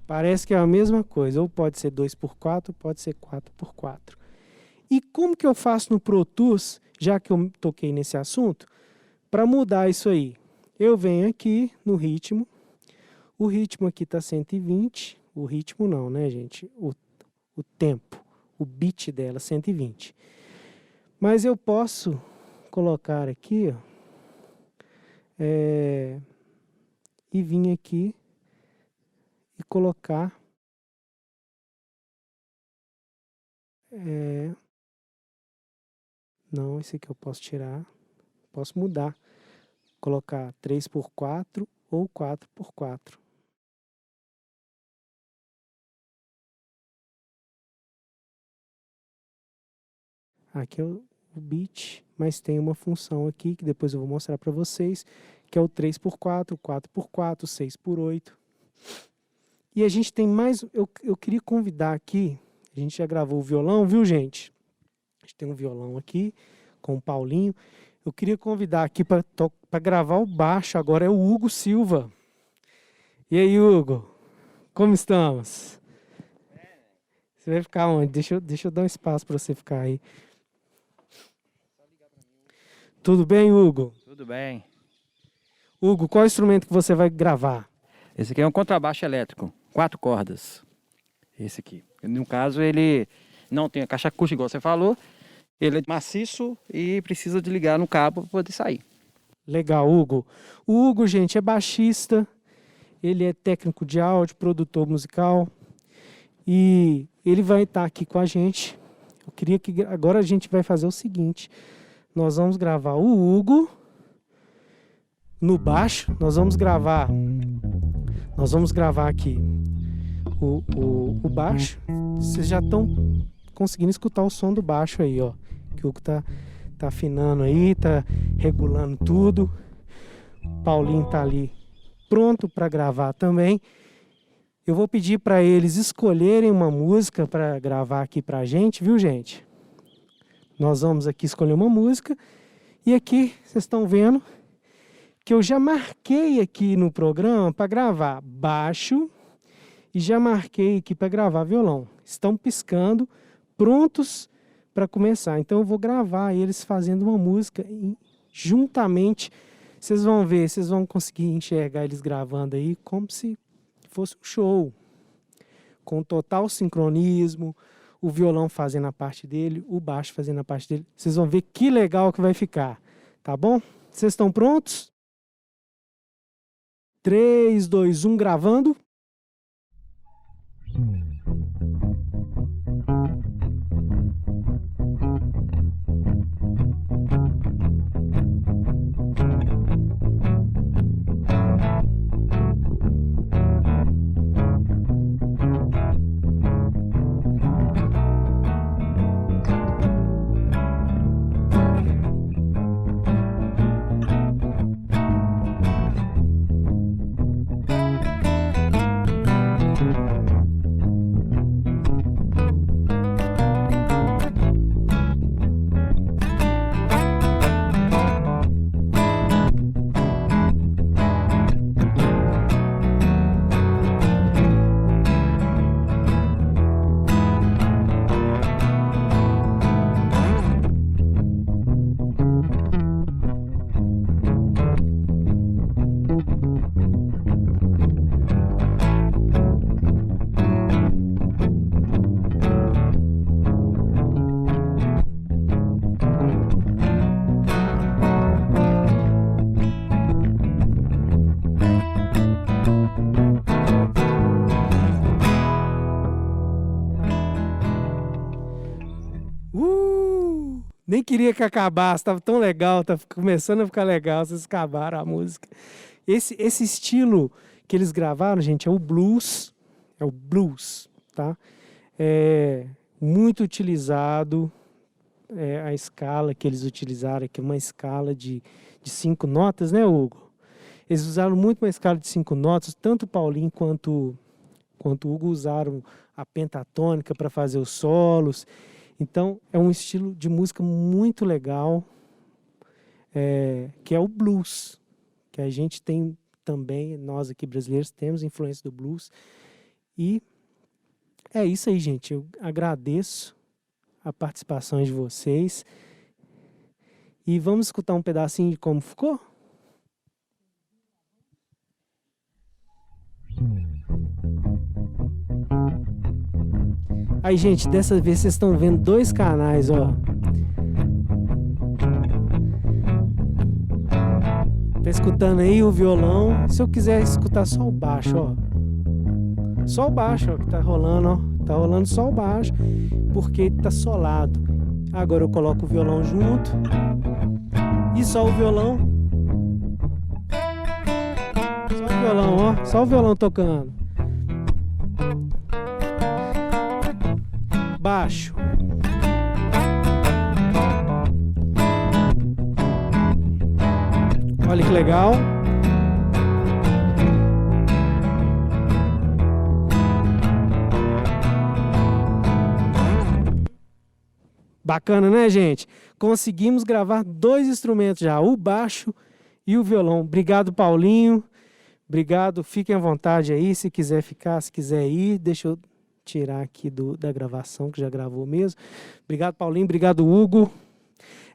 Parece que é a mesma coisa. Ou pode ser 2x4, pode ser 4x4. E como que eu faço no Pro Tools, já que eu toquei nesse assunto, para mudar isso aí? Eu venho aqui no ritmo. O ritmo aqui está 120. O ritmo não, né, gente? O tempo, o beat dela, 120. Mas eu posso colocar aqui, ó, e vir aqui e colocar não, esse aqui eu posso tirar, posso mudar, colocar 3x4 ou 4x4. Aqui é o beat, mas tem uma função aqui que depois eu vou mostrar para vocês, que é o 3x4, 4x4, 6x8. E a gente tem mais, eu queria convidar aqui, a gente já gravou o violão, viu, gente? A gente tem um violão aqui com o Paulinho. Eu queria convidar aqui para gravar o baixo, agora é o Hugo Silva. E aí, Hugo, como estamos? Você vai ficar onde? Deixa eu dar um espaço para você ficar aí. Tudo bem, Hugo? Tudo bem. Hugo, qual instrumento que você vai gravar? Esse aqui é um contrabaixo elétrico, 4 cordas. Esse aqui. No caso, ele não tem a caixa acústica, igual você falou. Ele é maciço e precisa de ligar no cabo para poder sair. Legal, Hugo. O Hugo, gente, é baixista. Ele é técnico de áudio, produtor musical. E ele vai estar aqui com a gente. Eu queria que agora a gente vai fazer o seguinte. Nós vamos gravar o Hugo no baixo. Nós vamos gravar aqui o baixo. Vocês já estão conseguindo escutar o som do baixo aí, ó. Que o Hugo tá afinando aí, tá regulando tudo. O Paulinho tá ali pronto para gravar também. Eu vou pedir para eles escolherem uma música para gravar aqui pra gente, viu, gente? Nós vamos aqui escolher uma música. E aqui, vocês estão vendo que eu já marquei aqui no programa para gravar baixo e já marquei aqui para gravar violão. Estão piscando, prontos para começar. Então eu vou gravar eles fazendo uma música e, juntamente. Vocês vão ver, vocês vão conseguir enxergar eles gravando aí como se fosse um show, com total sincronismo, o violão fazendo a parte dele, o baixo fazendo a parte dele. Vocês vão ver que legal que vai ficar, tá bom? Vocês estão prontos? 3, 2, 1, gravando. Nem queria que acabasse, estava tão legal, estava começando a ficar legal, vocês acabaram a música. Esse estilo que eles gravaram, gente, é o blues, tá? É muito utilizado, a escala que eles utilizaram aqui, uma escala de 5 notas, né, Hugo? Eles usaram muito uma escala de 5 notas, tanto o Paulinho quanto o Hugo usaram a pentatônica para fazer os solos. Então, é um estilo de música muito legal, que é o blues, que a gente tem também, nós aqui brasileiros temos influência do blues. E é isso aí, gente. Eu agradeço a participação de vocês. E vamos escutar um pedacinho de como ficou? Aí, gente, dessa vez vocês estão vendo 2 canais, ó. Tá escutando aí o violão. Se eu quiser escutar só o baixo, ó. Só o baixo, ó, que tá rolando, ó. Tá rolando só o baixo, porque tá solado. Agora eu coloco o violão junto. E só o violão. Só o violão, ó. Só o violão tocando. Baixo. Olha que legal. Bacana, né, gente? Conseguimos gravar 2 instrumentos já, o baixo e o violão. Obrigado, Paulinho. Obrigado, fiquem à vontade aí, se quiser ficar, se quiser ir. Deixa eu tirar aqui da gravação, que já gravou mesmo. Obrigado, Paulinho. Obrigado, Hugo.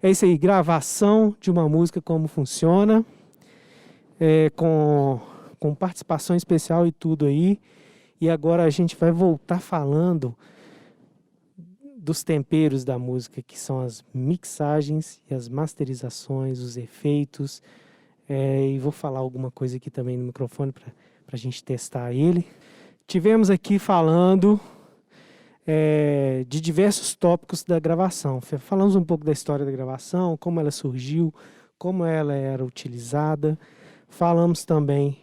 É isso aí, gravação de uma música, como funciona. Com participação especial e tudo aí. E agora a gente vai voltar falando dos temperos da música, que são as mixagens e as masterizações, os efeitos. E vou falar alguma coisa aqui também no microfone para a gente testar ele. Tivemos aqui falando de diversos tópicos da gravação. Falamos um pouco da história da gravação, como ela surgiu, como ela era utilizada. Falamos também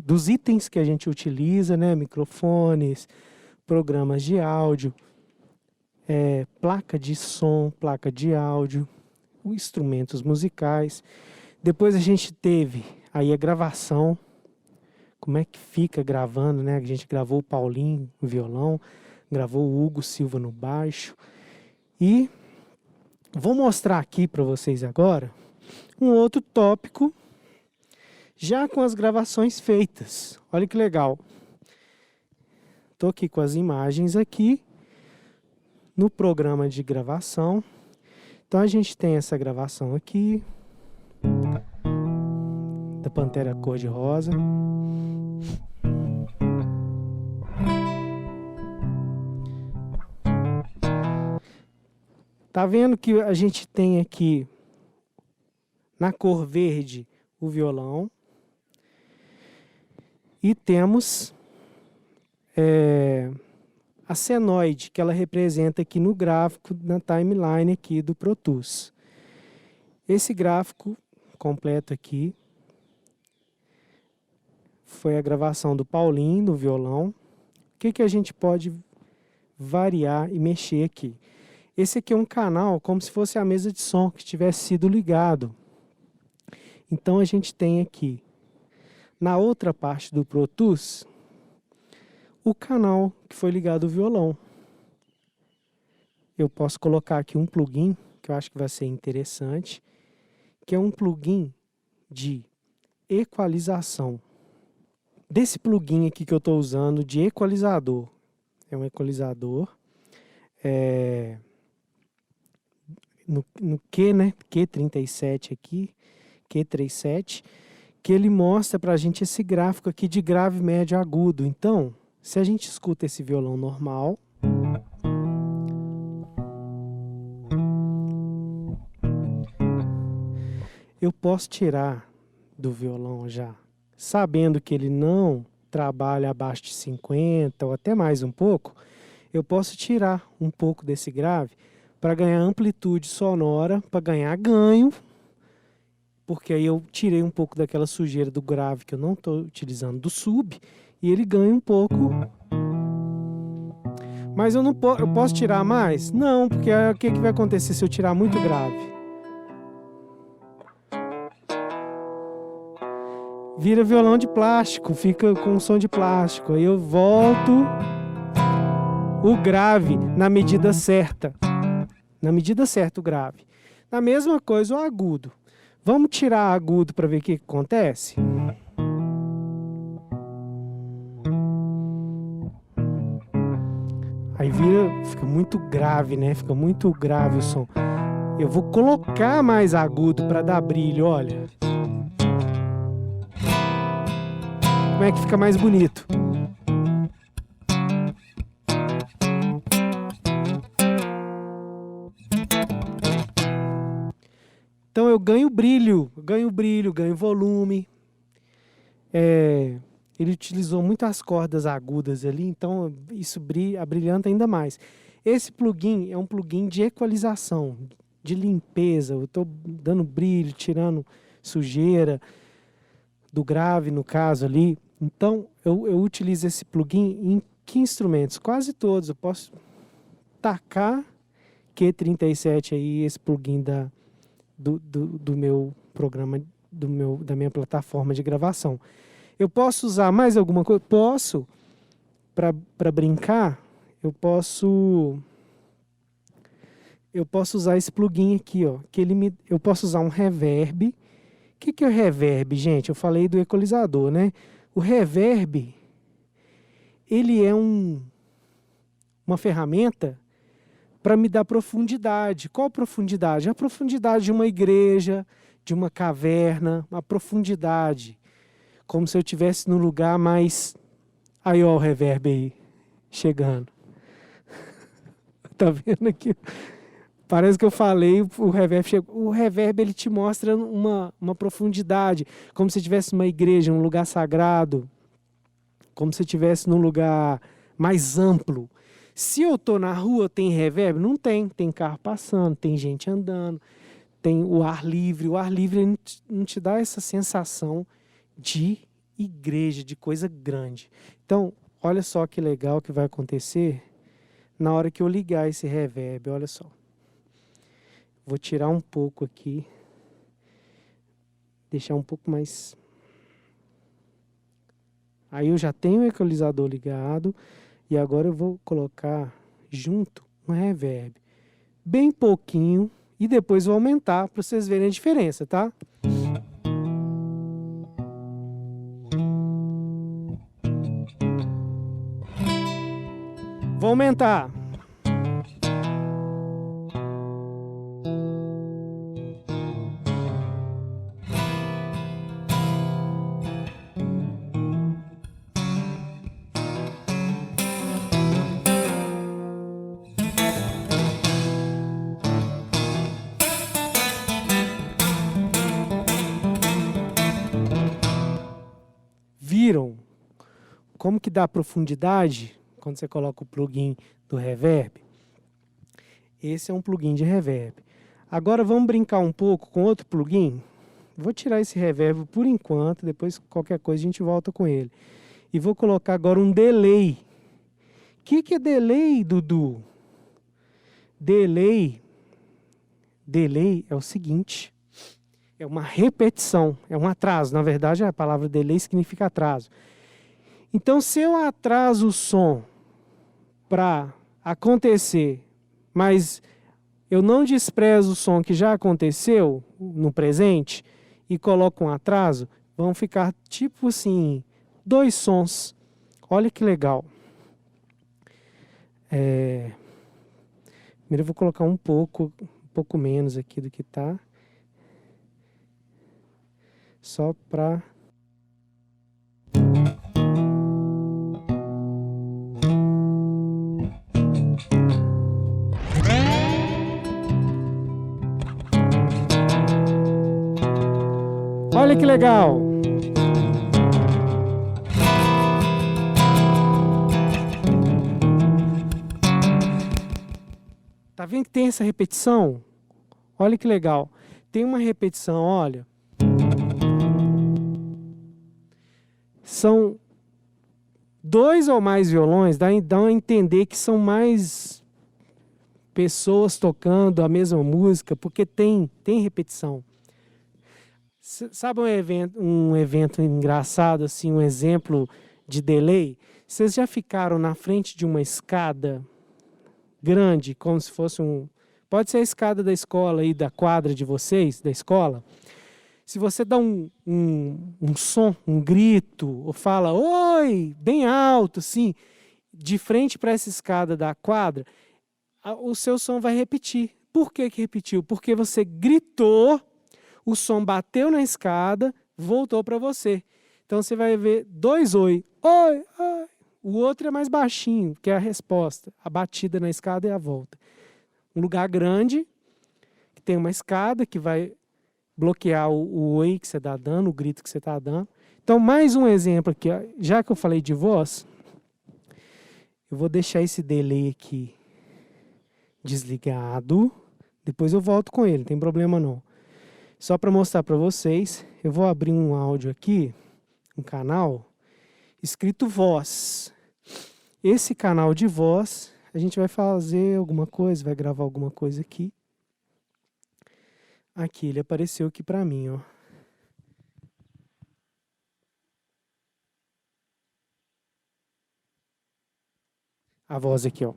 dos itens que a gente utiliza, né? Microfones, programas de áudio, placa de som, placa de áudio, instrumentos musicais. Depois a gente teve aí a gravação, como é que fica gravando, né? A gente gravou o Paulinho no violão, gravou o Hugo Silva no baixo. E vou mostrar aqui para vocês agora um outro tópico, já com as gravações feitas. Olha que legal. Estou aqui com as imagens aqui no programa de gravação. Então a gente tem essa gravação aqui da Pantera Cor-de-Rosa. Tá vendo que a gente tem aqui na cor verde o violão e temos a senoide, que ela representa aqui no gráfico, na timeline aqui do Pro Tools. Esse gráfico completo aqui foi a gravação do Paulinho no violão. O que a gente pode variar e mexer aqui? Esse aqui é um canal como se fosse a mesa de som que tivesse sido ligado. Então a gente tem aqui, na outra parte do Pro Tools, o canal que foi ligado ao violão. Eu posso colocar aqui um plugin, que eu acho que vai ser interessante, que é um plugin de equalização. Desse plugin aqui que eu estou usando de equalizador. É um equalizador no Q, né? Q37 aqui, Q37, que ele mostra para a gente esse gráfico aqui de grave, médio, agudo. Então, se a gente escuta esse violão normal, eu posso tirar do violão já, sabendo que ele não trabalha abaixo de 50 ou até mais um pouco, eu posso tirar um pouco desse grave para ganhar amplitude sonora, para ganhar ganho, porque aí eu tirei um pouco daquela sujeira do grave que eu não estou utilizando do sub, e ele ganha um pouco. Mas eu posso tirar mais? Não, porque o que vai acontecer se eu tirar muito grave? Vira violão de plástico, fica com som de plástico. Aí eu volto o grave na medida certa. Na medida certa o grave. Na mesma coisa o agudo. Vamos tirar agudo para ver o que acontece? Aí fica muito grave, né? Fica muito grave o som. Eu vou colocar mais agudo para dar brilho, olha. Como é que fica mais bonito? Então eu ganho brilho, ganho volume. Ele utilizou muitas cordas agudas ali, então isso abrilhanta ainda mais. Esse plugin é um plugin de equalização, de limpeza. Eu estou dando brilho, tirando sujeira do grave, no caso ali. Então eu utilizo esse plugin em que instrumentos? Quase todos. Eu posso tacar Q37 aí, esse plugin do meu programa, da minha plataforma de gravação. Eu posso usar mais alguma coisa? Posso. Para brincar, eu posso usar esse plugin aqui, ó, eu posso usar um reverb. O que é o reverb, gente? Eu falei do equalizador, né? O reverb, ele é uma ferramenta para me dar profundidade. Qual profundidade? A profundidade de uma igreja, de uma caverna, uma profundidade. Como se eu estivesse num lugar mais... Aí, ó, o reverb aí, chegando. Tá vendo aqui? Parece que eu falei, o reverb chegou. O reverb, ele te mostra uma profundidade, como se estivesse numa igreja, num lugar sagrado, como se estivesse num lugar mais amplo. Se eu tô na rua, tem reverb? Não tem. Tem carro passando, tem gente andando, tem o ar livre. O ar livre não te dá essa sensação de igreja, de coisa grande. Então, olha só que legal que vai acontecer na hora que eu ligar esse reverb. Olha só. Vou tirar um pouco aqui. Deixar um pouco mais... Aí eu já tenho o equalizador ligado. E agora eu vou colocar junto um reverb. Bem pouquinho. E depois vou aumentar para vocês verem a diferença, tá? Vou aumentar. Viram como que dá profundidade quando você coloca o plugin do reverb? Esse é um plugin de reverb. Agora vamos brincar um pouco com outro plugin. Vou tirar esse reverb por enquanto, depois qualquer coisa a gente volta com ele. E vou colocar agora um delay. O que é delay, Dudu? Delay é o seguinte... É uma repetição, é um atraso. Na verdade, a palavra delay significa atraso. Então, se eu atraso o som para acontecer, mas eu não desprezo o som que já aconteceu no presente e coloco um atraso, vão ficar tipo assim, 2 sons. Olha que legal. Primeiro eu vou colocar um pouco menos aqui do que está. Só para... Olha que legal! Tá vendo que tem essa repetição? Olha que legal. Tem uma repetição, olha. São 2 ou mais violões, dá a entender que são mais pessoas tocando a mesma música, porque tem repetição. Sabe um evento engraçado, assim, um exemplo de delay? Vocês já ficaram na frente de uma escada grande, como se fosse pode ser a escada da escola aí, da quadra de vocês, da escola. Se você dá um som, um grito, ou fala oi, bem alto, assim, de frente para essa escada da quadra, o seu som vai repetir. Por que repetiu? Porque você gritou, o som bateu na escada, voltou para você. Então você vai ver 2 oi, oi, oi. O outro é mais baixinho, que é a resposta, a batida na escada e a volta. Um lugar grande, que tem uma escada que vai bloquear o oi que você está dando, o grito que você está dando. Então, mais um exemplo aqui. Já que eu falei de voz, eu vou deixar esse delay aqui desligado. Depois eu volto com ele, não tem problema não. Só para mostrar para vocês, eu vou abrir um áudio aqui, um canal, escrito voz. Esse canal de voz, a gente vai fazer alguma coisa, vai gravar alguma coisa aqui. Aqui, ele apareceu aqui para mim, ó. A voz aqui, ó.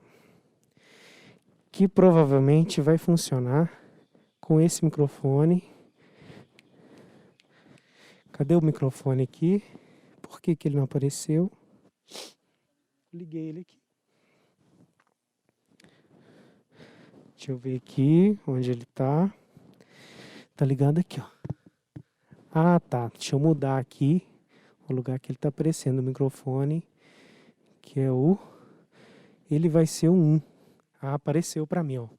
Que provavelmente vai funcionar com esse microfone. Cadê o microfone aqui? Por que ele não apareceu? Liguei ele aqui. Deixa eu ver aqui onde ele tá. Tá ligado aqui, ó. Ah, tá. Deixa eu mudar aqui o lugar que ele tá aparecendo o microfone, que é o... Ele vai ser o 1. Ah, apareceu pra mim, ó.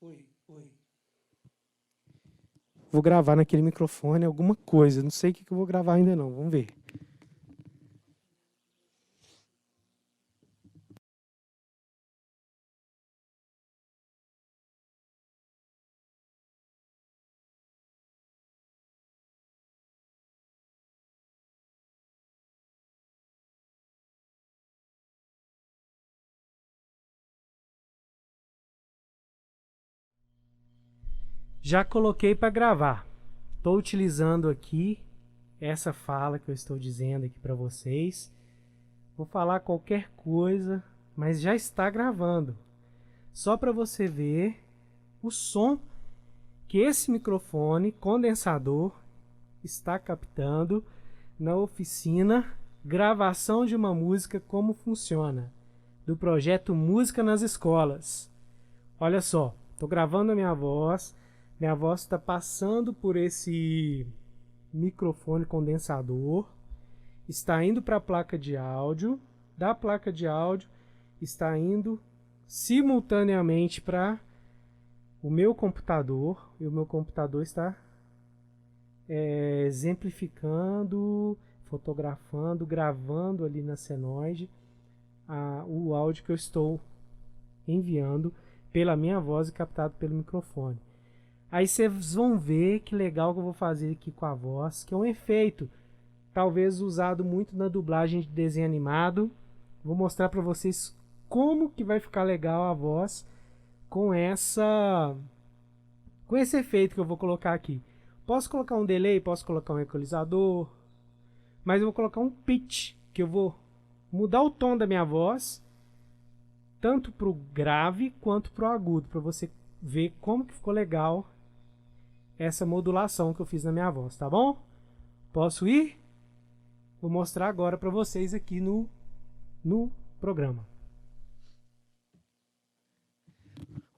Oi, oi. Vou gravar naquele microfone alguma coisa. Não sei o que eu vou gravar ainda não. Vamos ver. Já coloquei para gravar. Estou utilizando aqui essa fala que eu estou dizendo aqui para vocês. Vou falar qualquer coisa, mas já está gravando. Só para você ver o som que esse microfone condensador está captando na oficina Gravação de uma Música Como Funciona, do projeto Música nas Escolas. Olha só, estou gravando a minha voz está passando por esse microfone condensador, está indo para a placa de áudio, da placa de áudio está indo simultaneamente para o meu computador, e o meu computador está exemplificando, fotografando, gravando ali na senoide o áudio que eu estou enviando pela minha voz e captado pelo microfone. Aí vocês vão ver que legal que eu vou fazer aqui com a voz, que é um efeito, talvez usado muito na dublagem de desenho animado. Vou mostrar para vocês como que vai ficar legal a voz com esse efeito que eu vou colocar aqui. Posso colocar um delay, posso colocar um equalizador, mas eu vou colocar um pitch, que eu vou mudar o tom da minha voz, tanto para o grave quanto para o agudo, para você ver como que ficou legal essa modulação que eu fiz na minha voz, tá bom? Posso ir? Vou mostrar agora para vocês aqui no programa.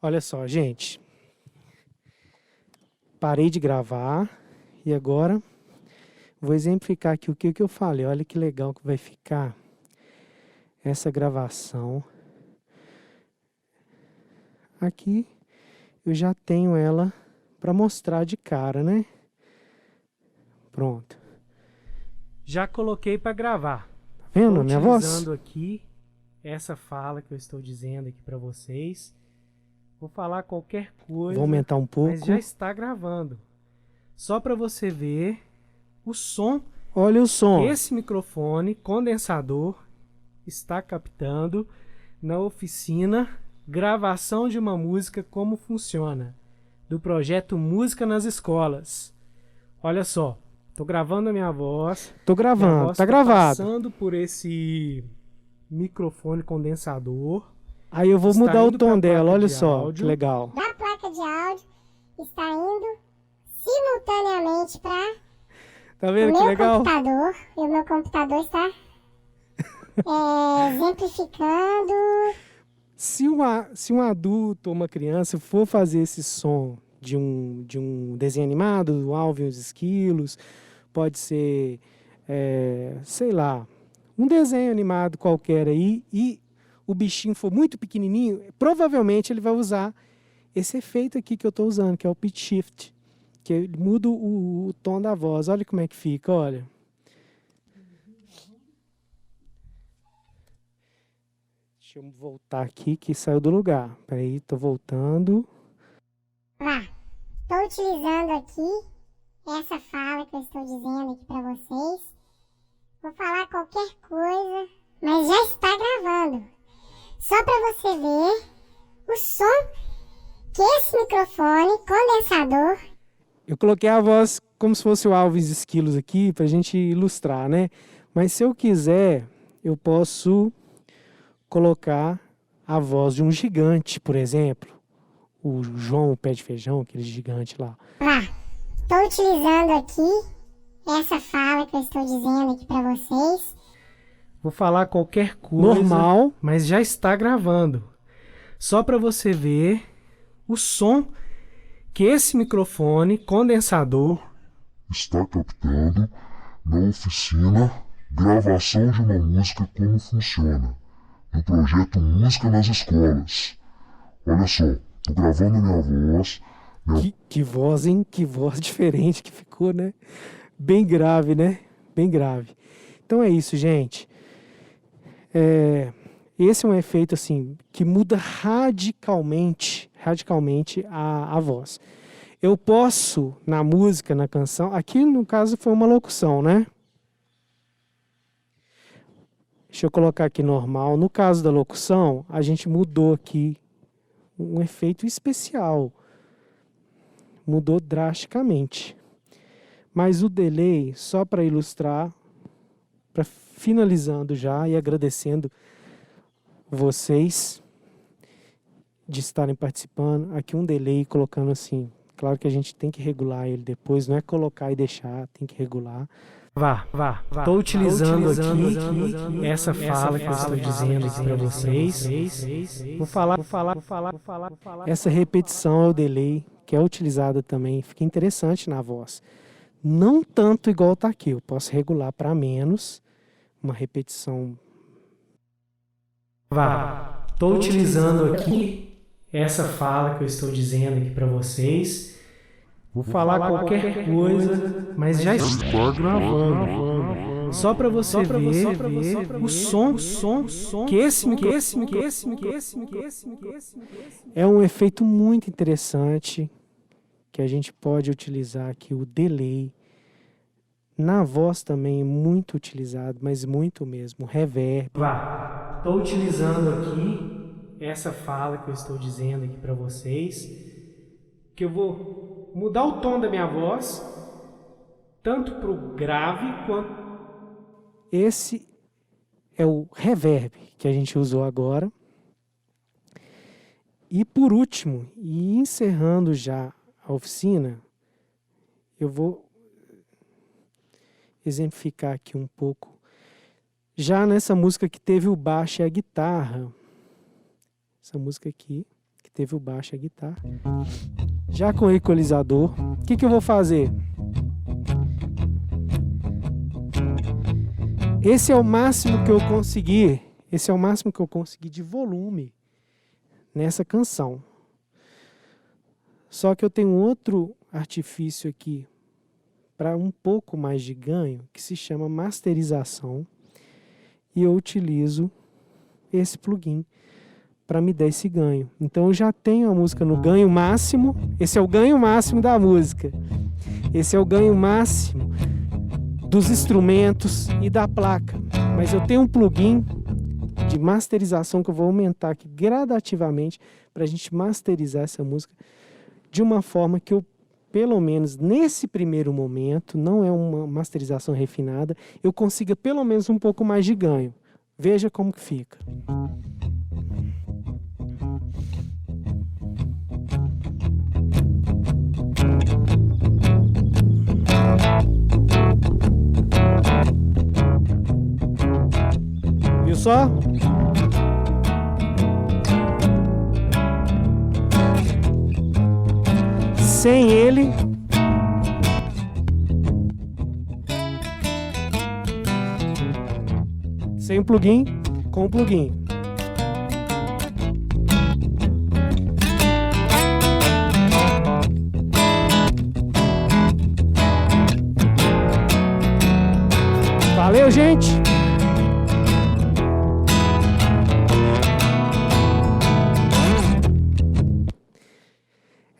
Olha só, gente. Parei de gravar e agora vou exemplificar aqui o que eu falei. Olha que legal que vai ficar essa gravação. Aqui eu já tenho ela para mostrar de cara, né? Pronto. Já coloquei para gravar. Tá vendo a minha voz? Utilizando aqui essa fala que eu estou dizendo aqui para vocês. Vou falar qualquer coisa. Vou aumentar um pouco. Mas já está gravando. Só para você ver o som. Olha o som. Esse microfone condensador está captando na oficina gravação de uma música como funciona, do projeto Música nas Escolas. Olha só, tô gravando a minha voz. Tô gravando, tá gravado. Passando por esse microfone condensador. Aí eu vou mudar o tom dela, olha só, que legal. Da placa de áudio está indo simultaneamente para tá vendo que legal? Computador, e o meu computador está exemplificando. Se um adulto ou uma criança for fazer esse som de um desenho animado, do Alvin e os Esquilos, pode ser, sei lá, um desenho animado qualquer aí, e o bichinho for muito pequenininho, provavelmente ele vai usar esse efeito aqui que eu estou usando, que é o pitch shift, que ele muda o tom da voz. Olha como é que fica, olha. Deixa eu voltar aqui, que saiu do lugar. Peraí, tô voltando. Estou utilizando aqui essa fala que eu estou dizendo aqui para vocês. Vou falar qualquer coisa, mas já está gravando. Só para você ver o som que esse microfone condensador... Eu coloquei a voz como se fosse o Alves Esquilos aqui, pra gente ilustrar, né? Mas se eu quiser, eu posso colocar a voz de um gigante, por exemplo. O João, o pé de feijão, aquele gigante lá. Estou utilizando aqui essa fala que eu estou dizendo aqui para vocês. Vou falar qualquer coisa, normal, mas já está gravando. Só para você ver o som que esse microfone condensador está captando na oficina gravação de uma música como funciona, do projeto Música nas Escolas. Olha só, tô gravando minha voz. Que voz, hein? Que voz diferente que ficou, né? Bem grave, né? Bem grave. Então é isso, gente. Esse é um efeito assim que muda radicalmente a voz. Eu posso, na música, na canção, aqui no caso foi uma locução, né? Deixa eu colocar aqui normal. No caso da locução, a gente mudou aqui um efeito especial. Mudou drasticamente. Mas o delay, só para ilustrar, para finalizando já e agradecendo vocês de estarem participando. Aqui um delay colocando assim. Claro que a gente tem que regular ele depois, não é colocar e deixar, tem que regular. Vá. Estou utilizando aqui essa fala que eu estou dizendo aqui para vocês. Vou falar. Essa repetição é o delay, que é utilizada também. Fica interessante na voz. Não tanto igual está aqui. Eu posso regular para menos. Uma repetição. Estou utilizando aqui essa fala que eu estou dizendo aqui para vocês. Vou falar qualquer coisa, mas já está gravando. Só para você ver o som que esse microfone é um efeito muito interessante que a gente pode utilizar aqui, o delay. Na voz também é muito utilizado, mas muito mesmo, reverb. Estou utilizando aqui essa fala que eu estou dizendo aqui para vocês, que eu vou mudar o tom da minha voz, tanto para o grave quanto... Esse é o reverb que a gente usou agora. E por último, e encerrando já a oficina, eu vou exemplificar aqui um pouco. Já nessa música que teve o baixo e a guitarra, essa música aqui, que teve o baixo e a guitarra, já com o equalizador, o que eu vou fazer? Esse é o máximo que eu consegui de volume nessa canção. Só que eu tenho outro artifício aqui para um pouco mais de ganho, que se chama masterização, e eu utilizo esse plugin para me dar esse ganho. Então eu já tenho a música no ganho máximo. Esse é o ganho máximo da música. Esse é o ganho máximo dos instrumentos e da placa. Mas eu tenho um plugin de masterização que eu vou aumentar aqui gradativamente para a gente masterizar essa música de uma forma que eu, pelo menos nesse primeiro momento, não é uma masterização refinada, eu consiga pelo menos um pouco mais de ganho. Veja como que fica. Viu só? Sem ele, sem o plugin, com o plugin. Valeu, gente!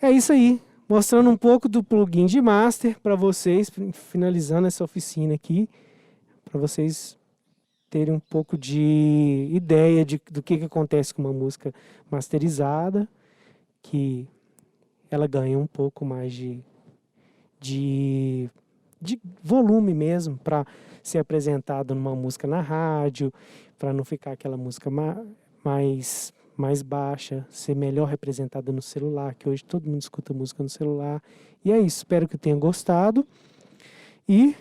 É isso aí, mostrando um pouco do plugin de master para vocês, finalizando essa oficina aqui, para vocês terem um pouco de ideia do que acontece com uma música masterizada, que ela ganha um pouco mais de volume mesmo, para ser apresentada numa música na rádio, para não ficar aquela música mais baixa, ser melhor representada no celular, que hoje todo mundo escuta música no celular. E é isso, espero que tenha gostado. E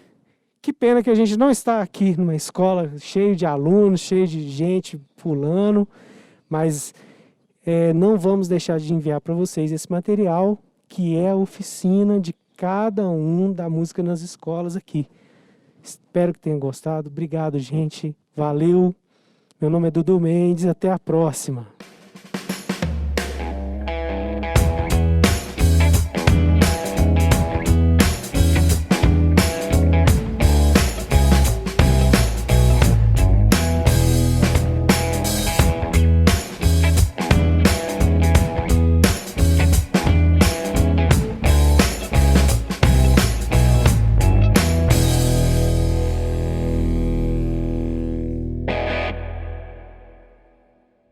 que pena que a gente não está aqui numa escola cheio de alunos, cheio de gente pulando, mas não vamos deixar de enviar para vocês esse material, que é a oficina de cada um da música nas escolas aqui. Espero que tenham gostado. Obrigado, gente. Valeu. Meu nome é Dudu Mendes. Até a próxima.